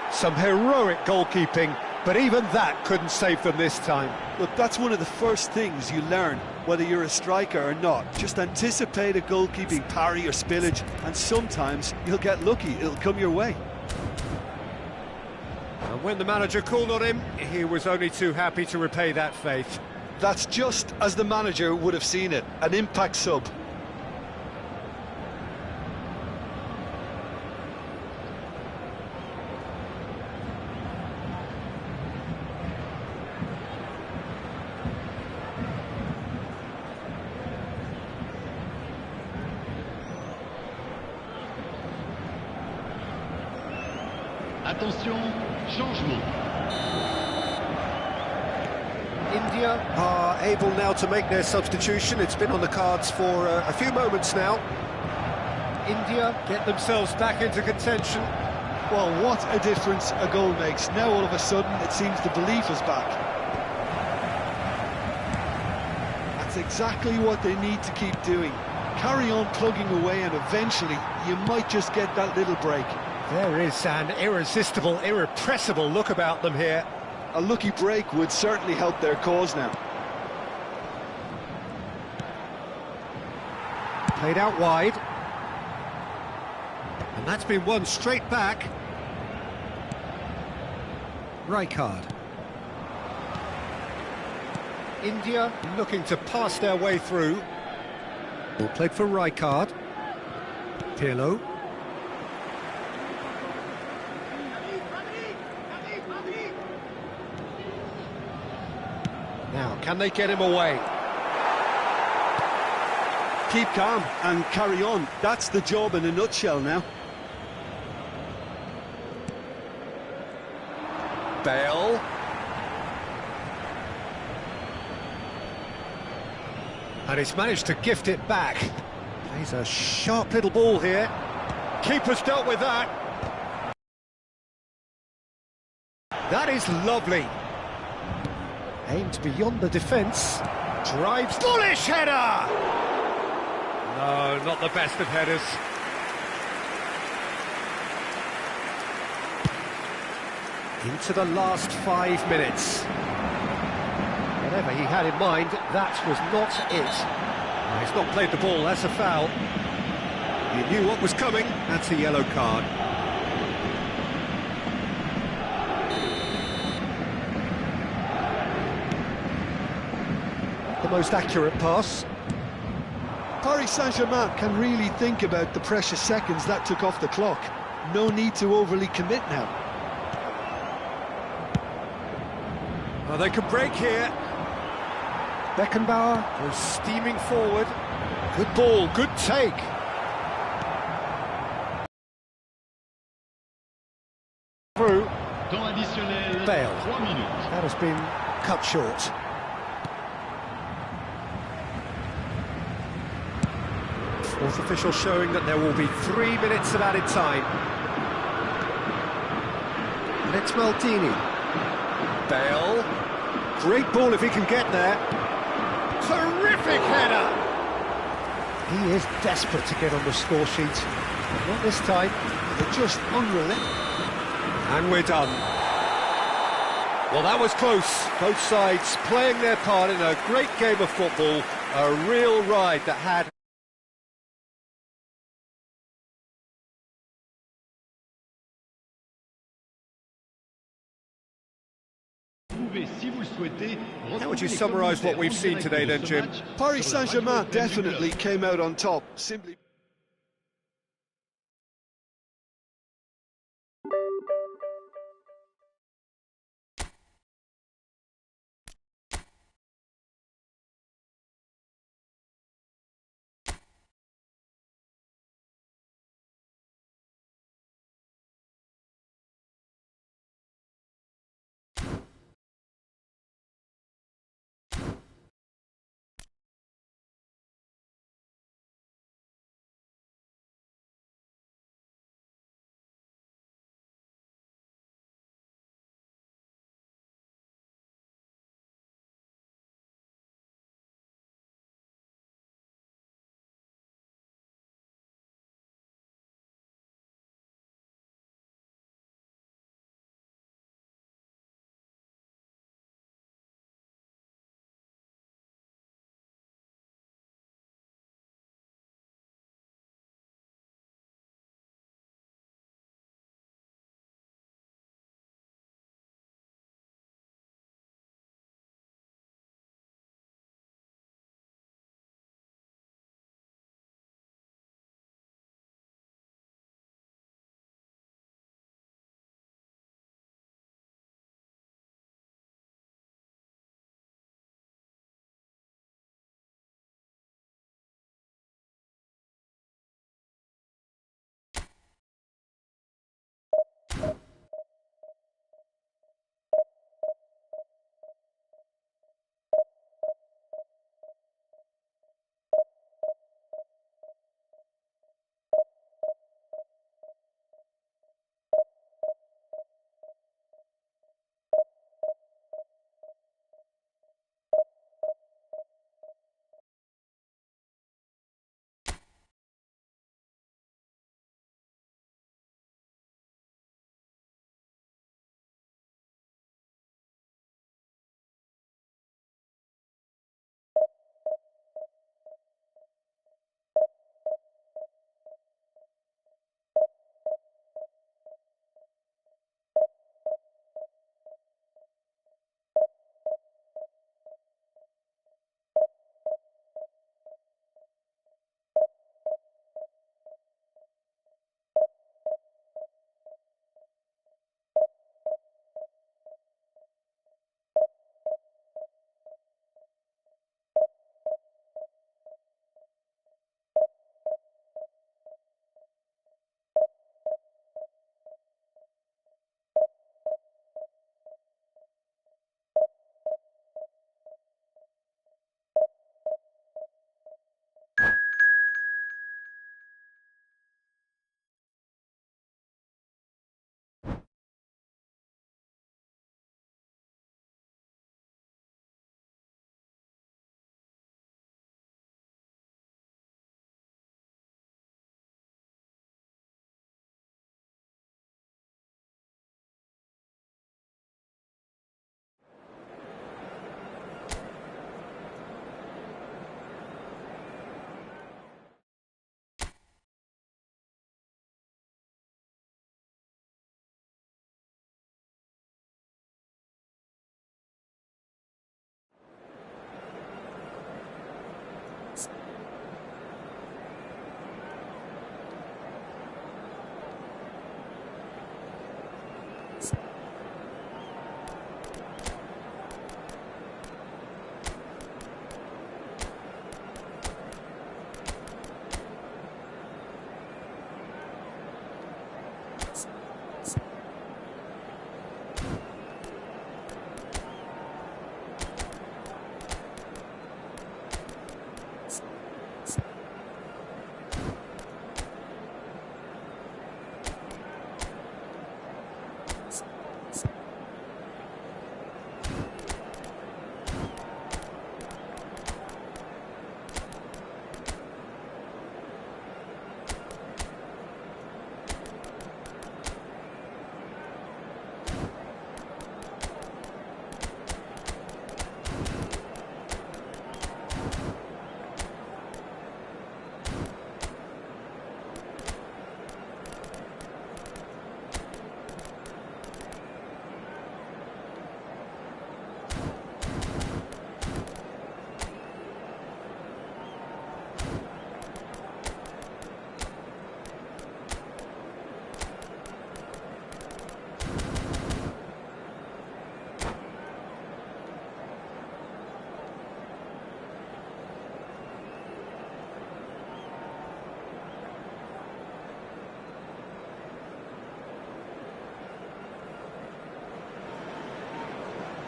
Some heroic goalkeeping, but even that couldn't save them this time. Look, that's one of the first things you learn, whether you're a striker or not. Just anticipate a goalkeeping parry or spillage, and sometimes you'll get lucky, it'll come your way. And when the manager called on him, he was only too happy to repay that faith. That's just as the manager would have seen it, an impact sub. Attention, changement. India are able now to make their substitution. It's been on the cards for a few moments now. India get themselves back into contention. Well, what a difference a goal makes. Now all of a sudden it seems the belief is back. That's exactly what they need to keep doing. Carry on plugging away and eventually you might just get that little break. There is an irresistible, irrepressible look about them here. A lucky break would certainly help their cause now. Played out wide. And that's been won straight back. Rijkaard. India looking to pass their way through. Ball played for Rijkaard. Pirlo. Now, can they get him away? Keep calm and carry on. That's the job in a nutshell now. Bale. And he's managed to gift it back. Plays a sharp little ball here. Keeper's dealt with that. That is lovely. Aimed beyond the defence. Drives. Bullish header! No, not the best of headers. Into the last 5 minutes. Whatever he had in mind, that was not it. He's not played the ball, that's a foul. He knew what was coming, that's a yellow card. The most accurate pass. Paris Saint-Germain can really think about the precious seconds that took off the clock. No need to overly commit now. Oh, they can break here. Beckenbauer goes steaming forward. Good ball, good take. Through. Bale. That has been cut short. Fourth official showing that there will be 3 minutes of added time. And it's Maldini. Bale. Great ball if he can get there. Terrific header! He is desperate to get on the score sheet. Not this time. They're just unrelenting. And we're done. Well, that was close. Both sides playing their part in a great game of football. A real ride that had... How would you summarise what we've seen today then, Jim? Paris Saint-Germain definitely came out on top, simply...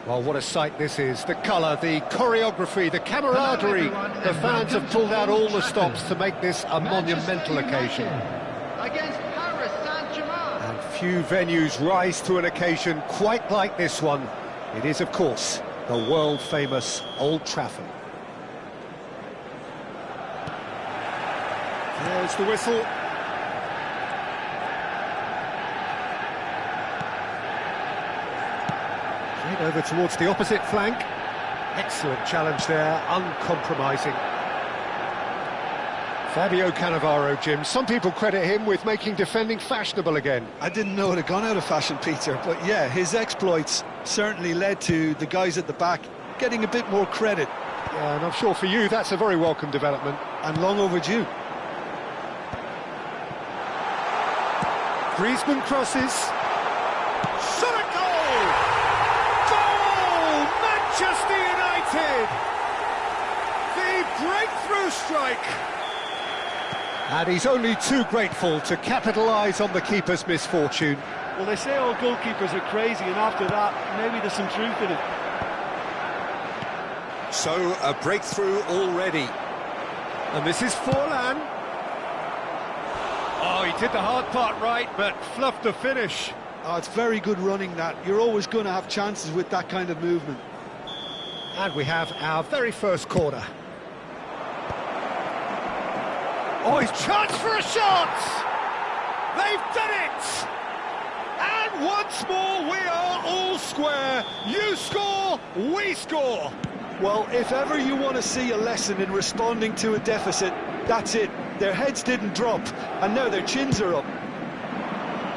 Well, what a sight this is. The colour, the choreography, the camaraderie. The fans have pulled out all the stops to make this a monumental occasion. Against Paris Saint-Germain. And few venues rise to an occasion quite like this one. It is, of course, the world-famous Old Trafford. There's the whistle. Right over towards the opposite flank. Excellent challenge there, uncompromising. Fabio Cannavaro, Jim. Some people credit him with making defending fashionable again. I didn't know it had gone out of fashion, Peter, but yeah, his exploits certainly led to the guys at the back getting a bit more credit. Yeah, and I'm sure for you that's a very welcome development. And long overdue. Griezmann crosses. Shot a goal! Goal! Manchester United! The breakthrough strike! And he's only too grateful to capitalise on the keeper's misfortune. Well, they say all goalkeepers are crazy, and after that, maybe there's some truth in it. So, a breakthrough already. And this is Forlan. Oh, he did the hard part right, but fluffed the finish. Oh, it's very good running, that. You're always going to have chances with that kind of movement. And we have our very first corner. Oh, his chance for a shot! They've done it! And once more, we are all square. You score, we score. Well, if ever you want to see a lesson in responding to a deficit, that's it. Their heads didn't drop, and now their chins are up.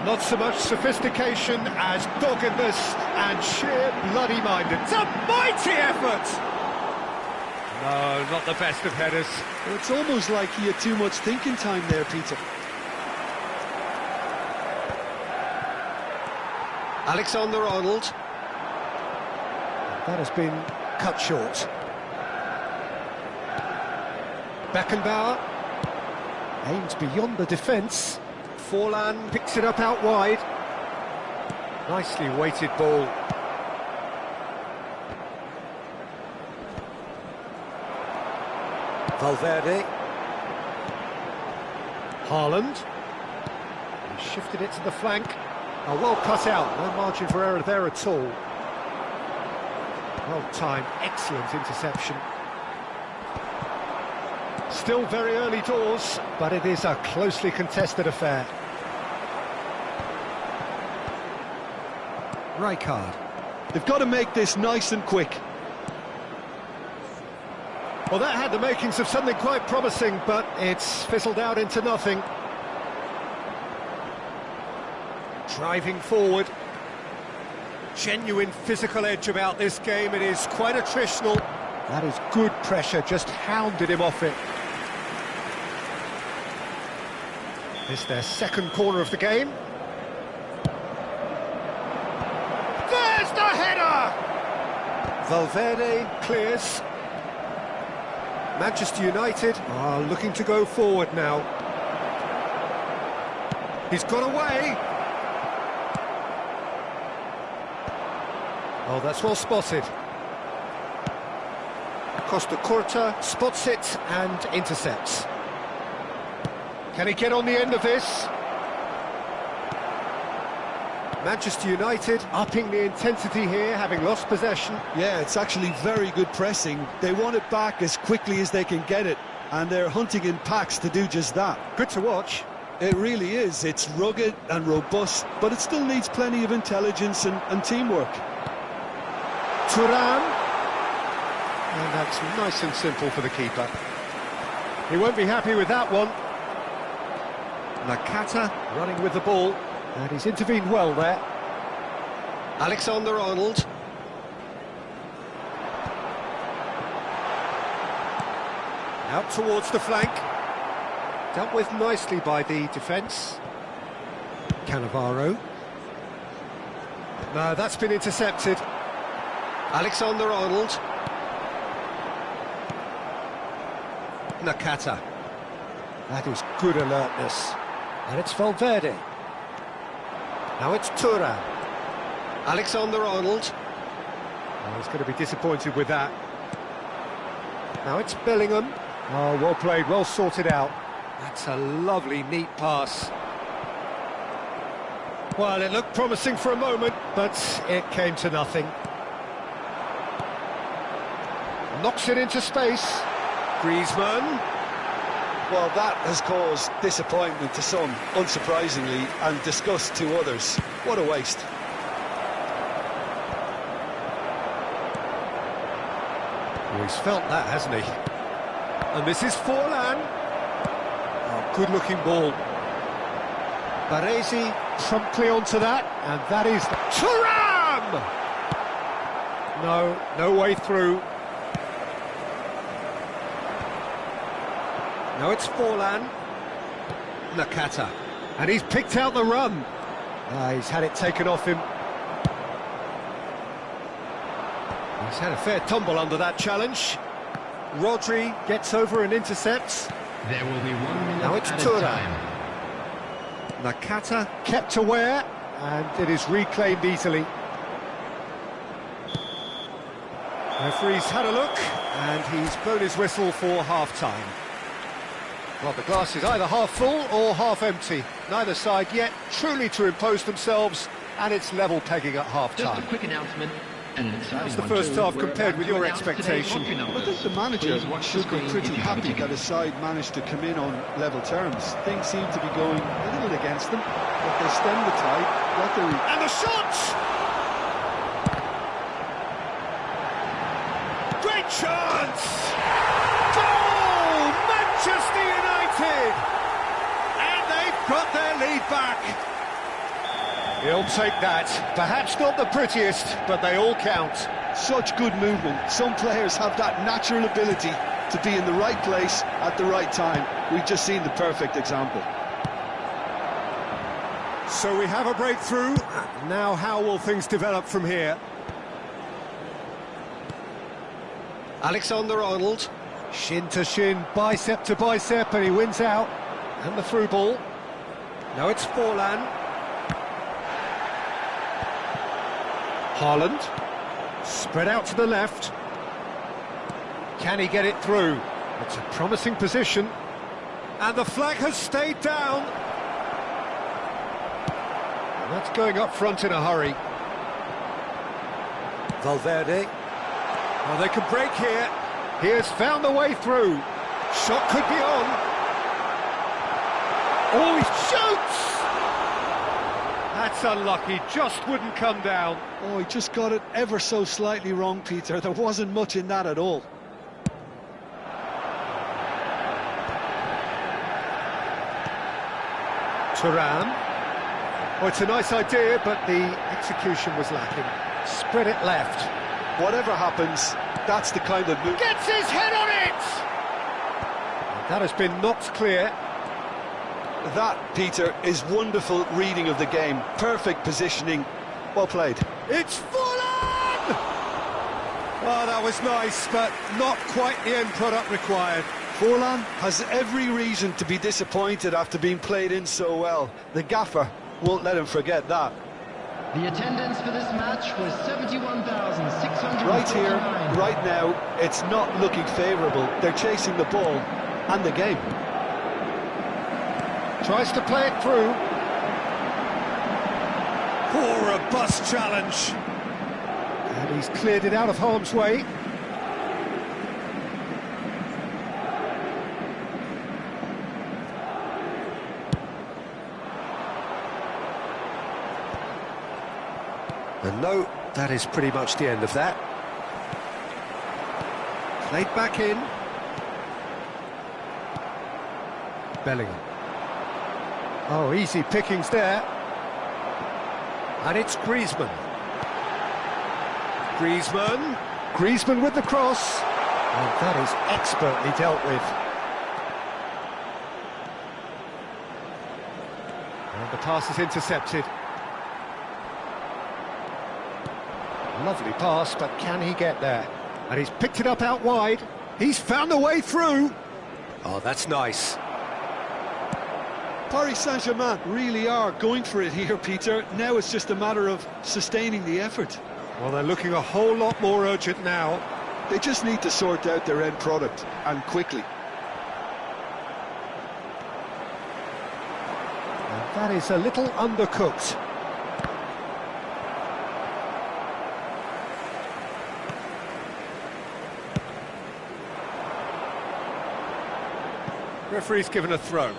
Not so much sophistication as doggedness and sheer bloody-minded. It's a mighty effort! No, not the best of headers. It's almost like he had too much thinking time there, Peter. Alexander-Arnold. That has been cut short. Beckenbauer aims beyond the defence. Forlan picks it up out wide. Nicely weighted ball. Valverde. Haaland. He shifted it to the flank. Oh, well cut out, no margin for error there at all. Well timed, excellent interception. Still very early doors, but it is a closely contested affair. Rijkaard. They've got to make this nice and quick. Well, that had the makings of something quite promising, but it's fizzled out into nothing. Driving forward. Genuine physical edge about this game. It is quite attritional. That is good pressure, just hounded him off it. It's their second corner of the game. There's the header! Valverde clears. Manchester United are looking to go forward now. He's got away. Oh, that's well spotted. Costa Curta spots it and intercepts. Can he get on the end of this? Manchester United upping the intensity here, having lost possession. Yeah, it's actually very good pressing. They want it back as quickly as they can get it, and they're hunting in packs to do just that. Good to watch. It really is. It's rugged and robust, but it still needs plenty of intelligence and teamwork. Thuram. And that's nice and simple for the keeper. He won't be happy with that one. Nakata running with the ball, and he's intervened well there. Alexander-Arnold. Out towards the flank. Dealt with nicely by the defence. Cannavaro. No, that's been intercepted. Alexander-Arnold. Nakata. That is good alertness. And it's Valverde. Now it's Thuram. Alexander-Arnold. Oh, he's going to be disappointed with that. Now it's Bellingham. Oh, well played, well sorted out. That's a lovely, neat pass. Well, it looked promising for a moment, but it came to nothing. Knocks it into space. Griezmann. Well, that has caused disappointment to some, unsurprisingly, and disgust to others. What a waste. Well, he's felt that, hasn't he? And this is Forlan. Oh, good-looking ball. Baresi promptly onto that, and that is Thuram! No way through. Now it's Forlan. Nakata. And he's picked out the run. He's had it taken off him. He's had a fair tumble under that challenge. Rodri gets over and intercepts. There will be 1 minute Now it's at a Thuram. time. Nakata kept aware, and it is reclaimed easily. Referee's had a look, and he's blown his whistle for half-time. Well, the glass is either half full or half empty. Neither side yet truly to impose themselves, and it's level pegging at Just half-time. a quick announcement. And an exciting How's the one first too. half We're compared about with to your announce today's expectation? lottery I numbers. think the manager Please watch the should be screen pretty if you have a happy ticket. that his side managed to come in on level terms. Things seem to be going a little against them, but they stemmed the tide, got the lead. And the shot! Great chance! Goal! Manchester United! And they've got their lead back. He'll take that. Perhaps not the prettiest, but they all count. Such good movement. Some players have that natural ability to be in the right place at the right time. We've just seen the perfect example. So we have a breakthrough. Now how will things develop from here? Alexander-Arnold. Shin to shin, bicep to bicep, and he wins out. And the through ball. Now it's Forlan. Haaland. Spread out to the left. Can he get it through? It's a promising position. And the flag has stayed down. And that's going up front in a hurry. Valverde. Well, they can break here. He has found the way through. Shot could be on. Oh, he shoots! That's unlucky, just wouldn't come down. Oh, he just got it ever so slightly wrong, Peter. There wasn't much in that at all. Thuram. Oh, it's a nice idea, but the execution was lacking. Spread it left. Whatever happens, that's the kind of move. Gets his head on it! That has been knocked clear. That, Peter, is wonderful reading of the game. Perfect positioning. Well played. It's Forlan! Oh, that was nice, but not quite the end product required. Forlan has every reason to be disappointed after being played in so well. The gaffer won't let him forget that. The attendance for this match was 71,600. Right here, right now, it's not looking favourable. They're chasing the ball and the game. Tries to play it through. Poor robust challenge. And he's cleared it out of harm's way. And no, that is pretty much the end of that. Played back in. Bellingham. Oh, easy pickings there. And it's Griezmann. Griezmann with the cross. And that is expertly dealt with. And the pass is intercepted. Lovely pass, but can he get there? And he's picked it up out wide. He's found a way through. Oh, that's nice. Paris Saint-Germain really are going for it here, Peter. Now it's just a matter of sustaining the effort. Well, they're looking a whole lot more urgent now. They just need to sort out their end product, and quickly. And that is a little undercooked. Referee's given a throw.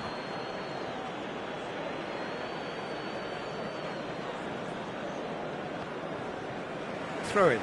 Throw in.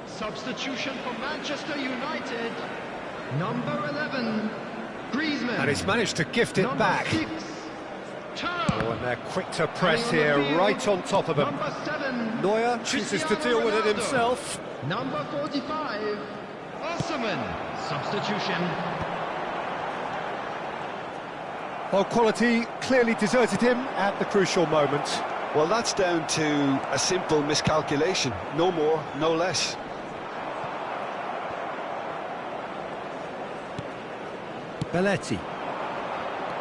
Substitution for Manchester United. Number 11, Griezmann. And he's managed to gift it back. 6, Oh, and they're quick to press here, right on top of them. Number 7, Neuer chooses to deal with it himself. Number 45, Osman. Substitution. Well, quality clearly deserted him at the crucial moment. Well, that's down to a simple miscalculation. No more, no less. Belletti.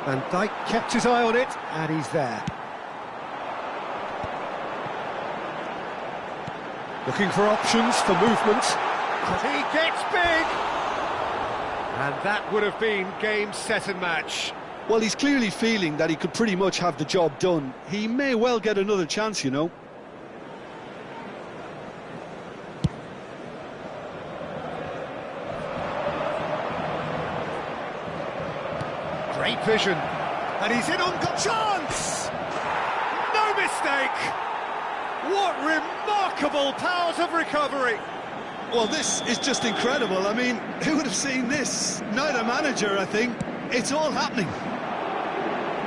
Van Dijk kept his eye on it, and he's there. Looking for options for movement. He gets big! And that would have been game, set and match. Well, he's clearly feeling that he could pretty much have the job done. He may well get another chance, you know. Great vision. And he's in on the chance! No mistake! What remarkable powers of recovery! Well, this is just incredible. I mean, who would have seen this? Neither manager, I think. It's all happening.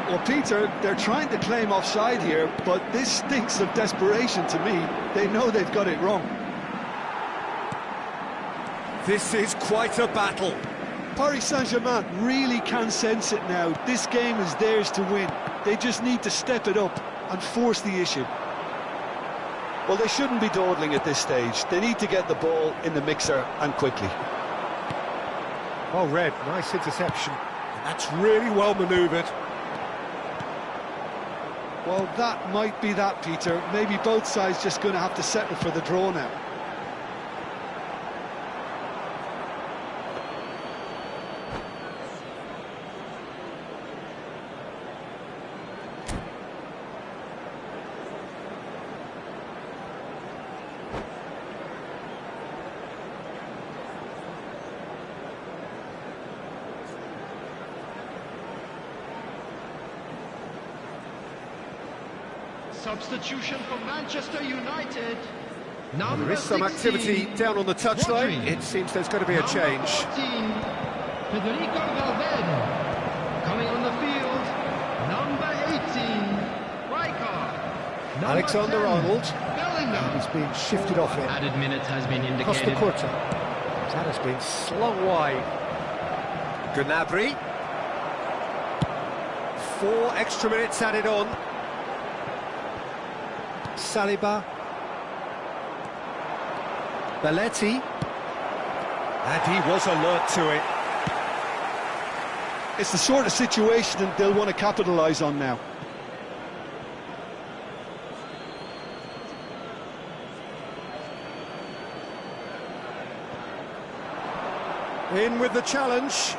Well, Peter, they're trying to claim offside here, but this stinks of desperation to me. They know they've got it wrong. This is quite a battle. Paris Saint-Germain really can sense it now. This game is theirs to win. They just need to step it up and force the issue. Well, they shouldn't be dawdling at this stage. They need to get the ball in the mixer and quickly. Oh, Red, nice interception. That's really well manoeuvred. Well, that might be that, Peter. Maybe both sides just going to have to settle for the draw now. Substitution for Manchester United. Well, there is some activity down on the touchline. It seems there's going to be a change. 14, Federico Valverde. Coming on the field, number 18, Rijkaard. Number Alexander-Arnold. 10, Bellingham. He's been shifted off it. Added minutes has been indicated. Costa Curta. That has been slung wide. Gnabry. 4 extra minutes added on. Saliba. Belletti. And he was alert to it. It's the sort of situation that they'll want to capitalise on now. In with the challenge.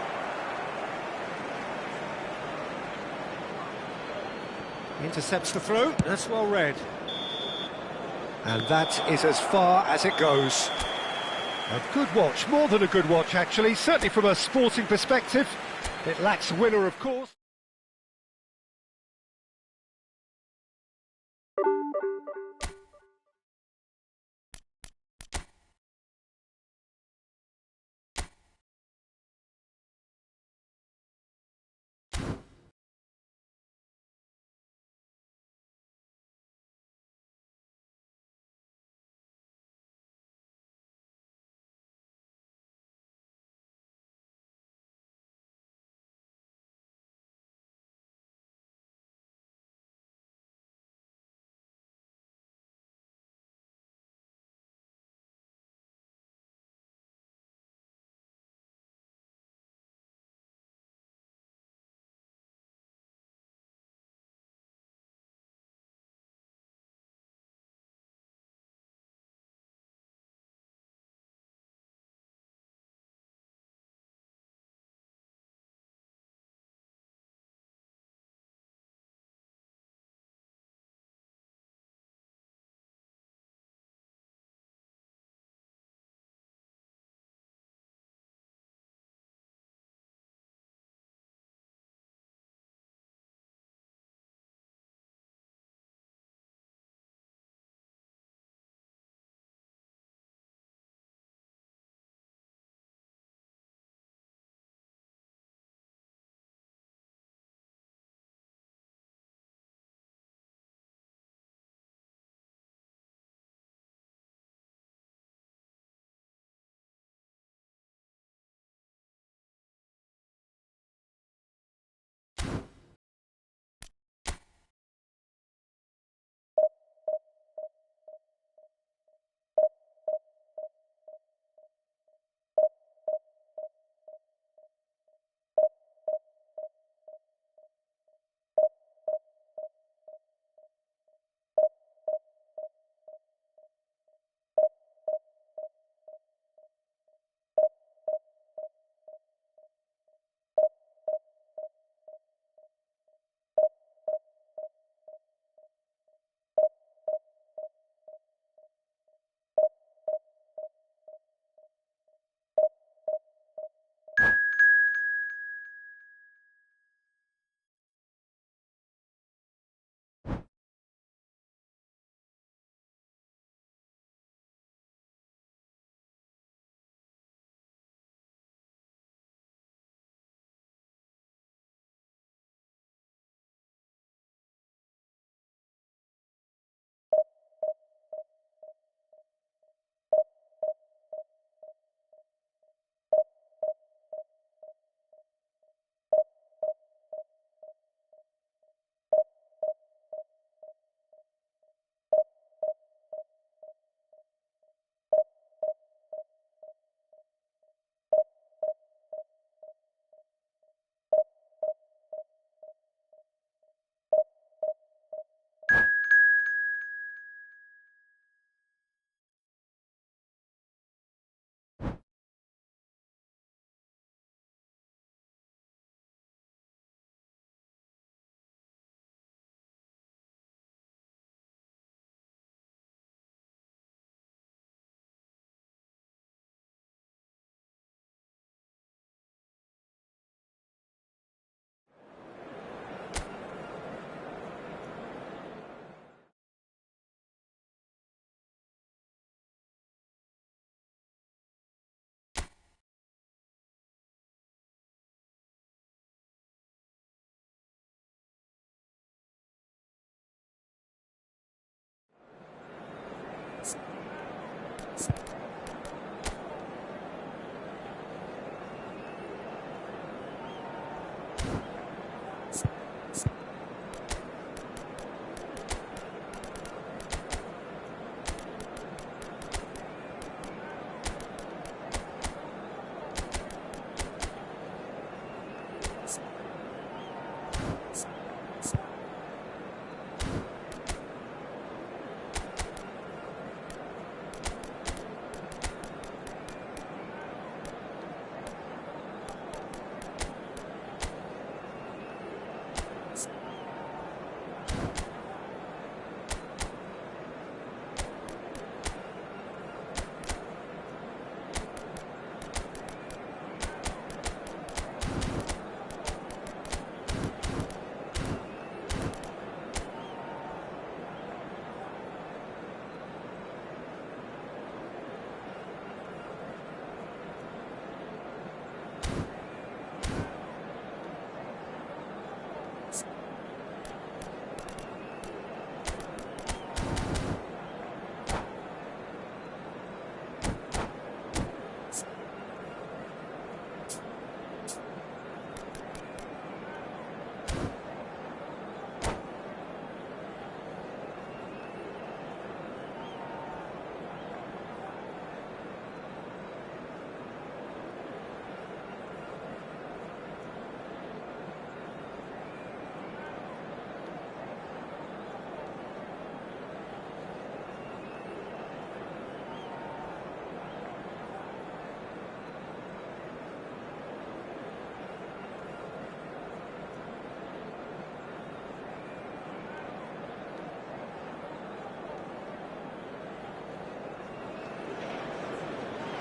Intercepts the throw. That's well read. And that is as far as it goes. A good watch, more than a good watch actually, certainly from a sporting perspective. It lacks winner, of course.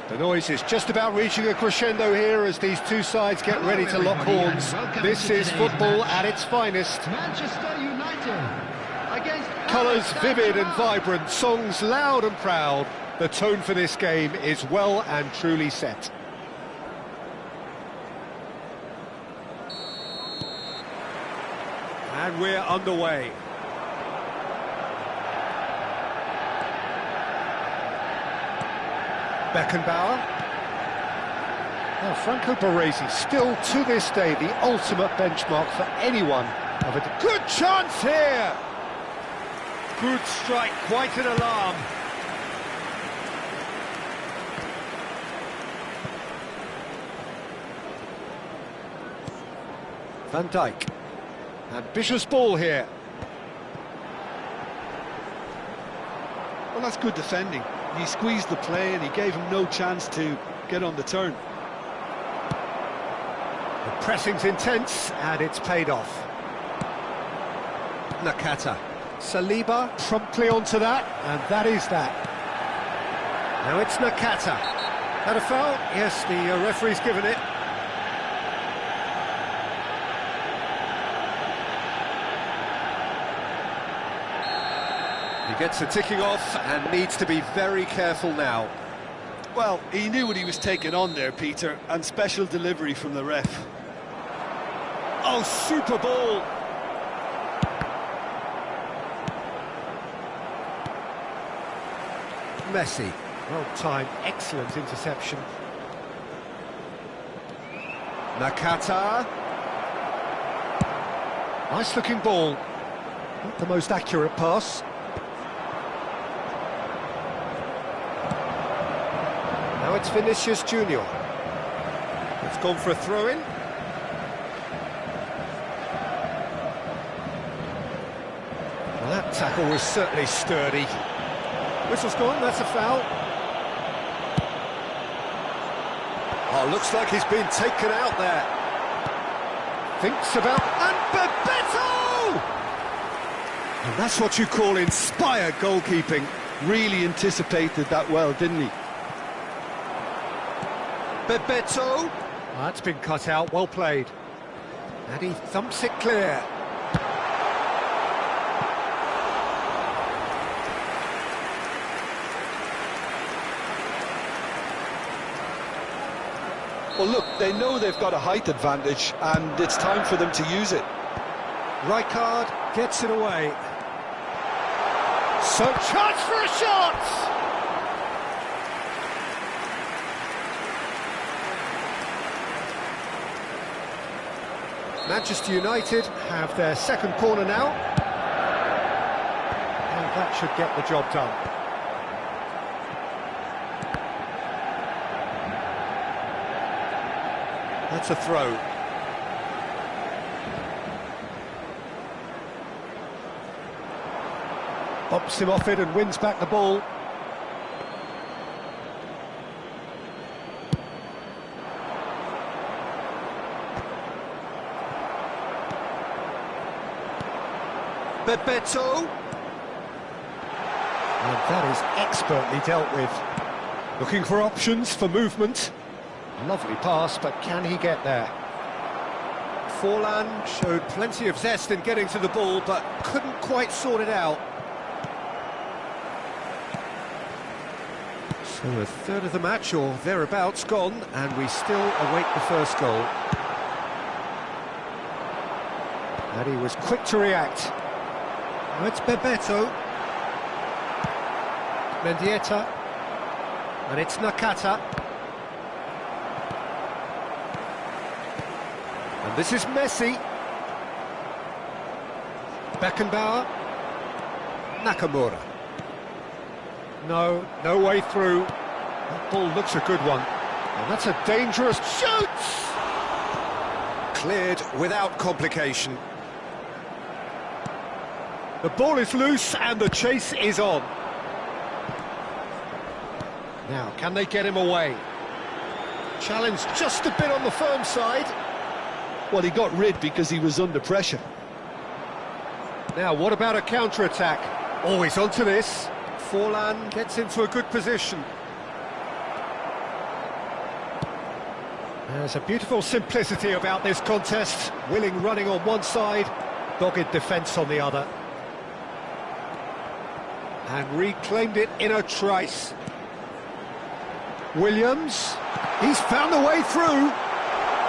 The noise is just about reaching a crescendo here as these two sides get ready to lock horns. This is football at its finest. Manchester United against Colours vivid and vibrant, songs loud and proud. The tone for this game is well and truly set. And we're underway. Beckenbauer. Now, Franco Baresi, still to this day the ultimate benchmark for anyone of a good chance here. Good strike, quite an alarm. Van Dijk. Ambitious ball here. Well, that's good defending. He squeezed the play and he gave him no chance to get on the turn. The pressing's intense and it's paid off. Nakata. Saliba promptly onto that, and that is that. Now it's Nakata. Had a foul? Yes, the referee's given it. He gets the ticking off and needs to be very careful now. Well, he knew what he was taking on there, Peter, and special delivery from the ref. Oh, super ball! Messi, well timed, excellent interception. Nakata. Nice looking ball. Not the most accurate pass. Now it's Vinicius Junior. It's gone for a throw-in. Well, that tackle was certainly sturdy. Whistle's gone, that's a foul. Oh, looks like he's been taken out there. Thinks about... and Bebeto! And that's what you call inspired goalkeeping. Really anticipated that well, didn't he? Bebeto. Oh, that's been cut out, well played. And he thumps it clear. Well, look, they know they've got a height advantage, and it's time for them to use it. Rijkaard gets it away. So, chance for a shot! Manchester United have their second corner now. And that should get the job done. That's a throw. Bumps him off it and wins back the ball. Bebeto. And that is expertly dealt with. Looking for options for movement. Lovely pass, but can he get there? Forlan showed plenty of zest in getting to the ball, but couldn't quite sort it out. So a third of the match, or thereabouts, gone, and we still await the first goal. And he was quick to react. Now it's Bebeto. Mendieta. And it's Nakata. And this is Messi. Beckenbauer. Nakamura. No way through. That ball looks a good one. And that's a dangerous shoot! Cleared without complication. The ball is loose and the chase is on. Now, can they get him away? Challenge just a bit on the firm side. Well, he got rid because he was under pressure. Now, what about a counter-attack? Always onto this. Forlan gets into a good position. There's a beautiful simplicity about this contest. Willing running on one side, dogged defence on the other. And reclaimed it in a trice. Williams, he's found a way through.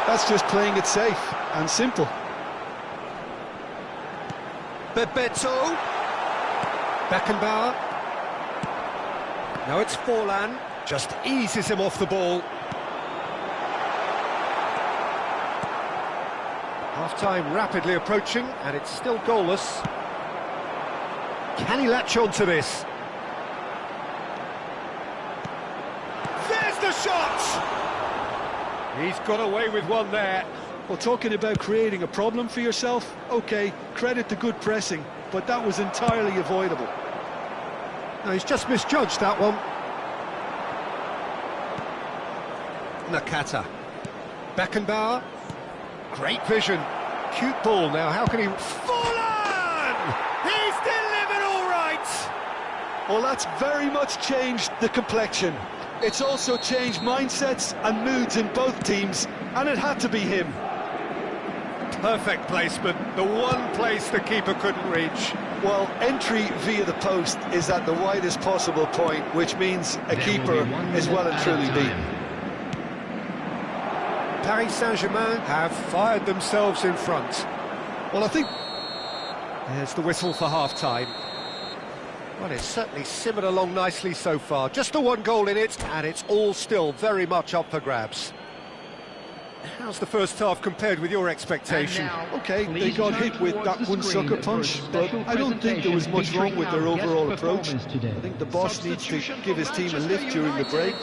That's just playing it safe and simple. Bebeto. Beckenbauer. Now it's Forlan. Just eases him off the ball. Half-time rapidly approaching, and it's still goalless. Can he latch on to this? There's the shot! He's got away with one there. Well, talking about creating a problem for yourself, OK, credit to good pressing, but that was entirely avoidable. No, he's just misjudged that one. Nakata. Beckenbauer. Great vision. Cute ball now. How can he... Fallen! He's delivered all right! Well, that's very much changed the complexion. It's also changed mindsets and moods in both teams, and it had to be him. Perfect placement. The one place the keeper couldn't reach. Well, entry via the post is at the widest possible point, which means a keeper is well and truly beaten. Paris Saint-Germain have fired themselves in front. Well, I think... There's the whistle for half-time. Well, it's certainly simmered along nicely so far. Just the one goal in it, and it's all still very much up for grabs. How's the first half compared with your expectation? OK, they got hit with that one sucker punch, but I don't think there was much wrong with their overall approach. I think the boss needs to give his team a lift during the break,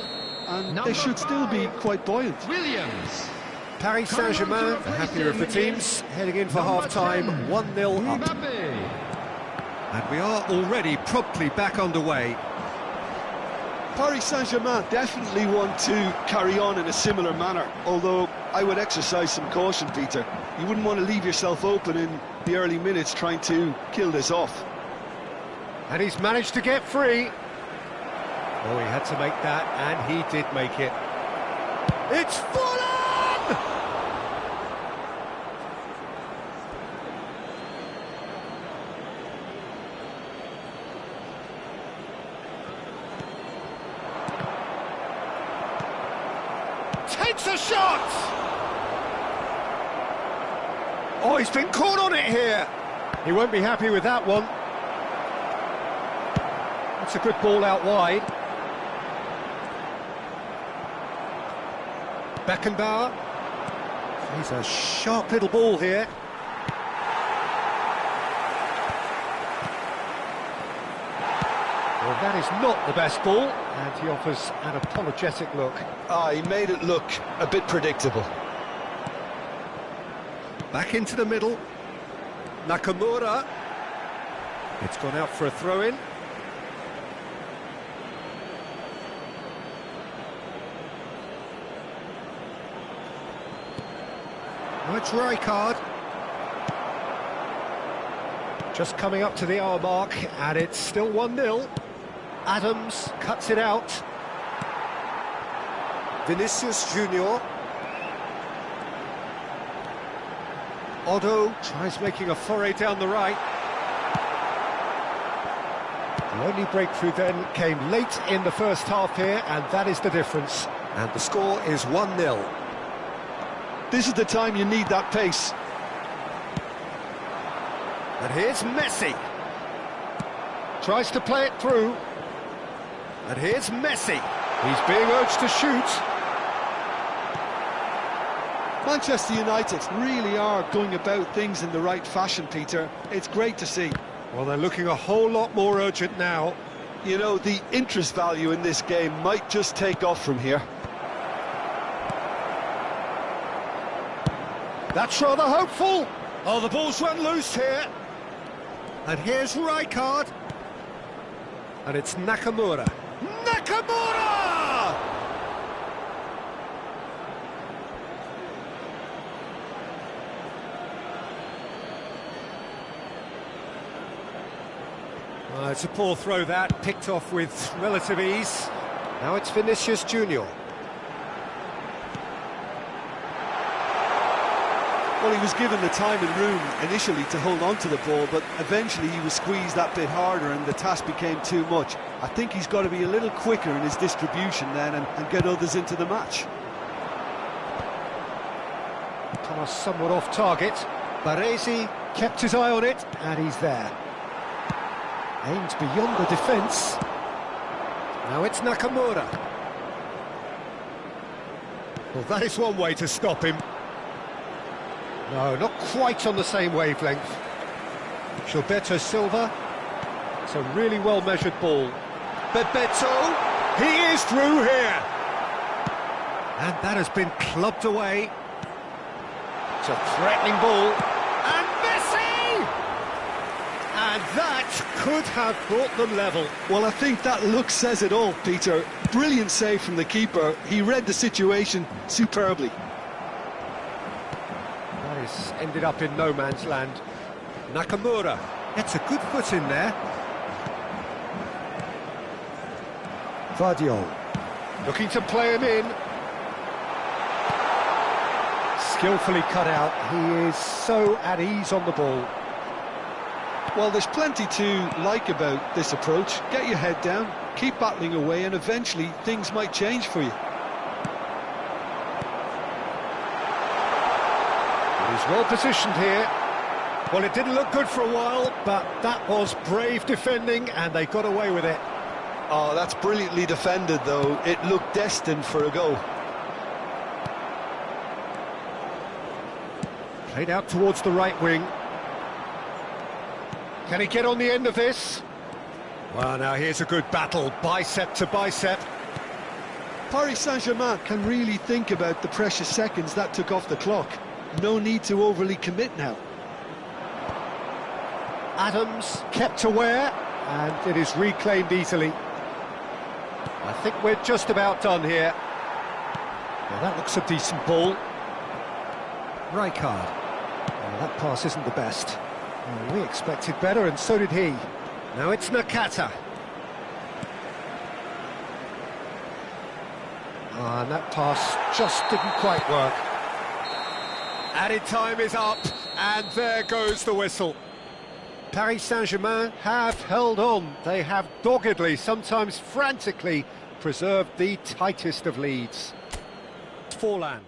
and they should still be quite buoyant. Williams. Paris Saint-Germain, the happier of the teams, heading in for half-time, 1-0 up. And we are already promptly back underway. Paris Saint-Germain definitely want to carry on in a similar manner, although I would exercise some caution, Peter. You wouldn't want to leave yourself open in the early minutes trying to kill this off. And he's managed to get free. Oh, he had to make that, and he did make it. It's Fulham! Takes a shot! Oh, he's been caught on it here. He won't be happy with that one. That's a good ball out wide. Beckenbauer. He's a sharp little ball here. Well, that is not the best ball, and he offers an apologetic look. He made it look a bit predictable. Back into the middle. Nakamura. It's gone out for a throw-in. Oh, it's Rijkaard. Just coming up to the hour mark, and it's still 1-0. Adams cuts it out. Vinicius Junior. Otto tries making a foray down the right. The only breakthrough then came late in the first half here, and that is the difference. And the score is 1-0. This is the time you need that pace. And here's Messi. Tries to play it through. And here's Messi. He's being urged to shoot. Manchester United really are going about things in the right fashion, Peter. It's great to see. Well, they're looking a whole lot more urgent now. You know, the interest value in this game might just take off from here. That's rather hopeful. Oh, the ball's run loose here. And here's Rijkaard. And it's Nakamura. Nakamura! It's a poor throw that, picked off with relative ease. Now it's Vinicius Junior. Well, he was given the time and room initially to hold on to the ball, but eventually he was squeezed that bit harder and the task became too much. I think he's got to be a little quicker in his distribution then and get others into the match. Pass somewhat off target. Baresi kept his eye on it, and he's there. Aimed beyond the defence. Now it's Nakamura. Well, that is one way to stop him. No, not quite on the same wavelength. Gilberto Silva. It's a really well-measured ball. Bebeto, he is through here. And that has been clubbed away. It's a threatening ball. And Messi! And that could have brought them level. Well, I think that look says it all, Peter. Brilliant save from the keeper. He read the situation superbly. That has ended up in no man's land. Nakamura gets a good foot in there. Vardiol looking to play him in. Skillfully cut out. He is so at ease on the ball. Well, there's plenty to like about this approach. Get your head down, keep battling away, and eventually things might change for you. He's well positioned here. Well, it didn't look good for a while, but that was brave defending, and they got away with it. Oh, that's brilliantly defended, though. It looked destined for a goal. Played out towards the right wing. Can he get on the end of this? Well, now here's a good battle, bicep to bicep. Paris Saint-Germain can really think about the precious seconds that took off the clock. No need to overly commit now. Adams kept aware, and it is reclaimed easily. I think we're just about done here. Well, that looks a decent ball. Rijkaard. Well, that pass isn't the best. Well, we expected better, and so did he. Now it's Nakata. And that pass just didn't quite work. Added time is up, and there goes the whistle. Paris Saint-Germain have held on. They have doggedly, sometimes frantically, preserved the tightest of leads. Forlan.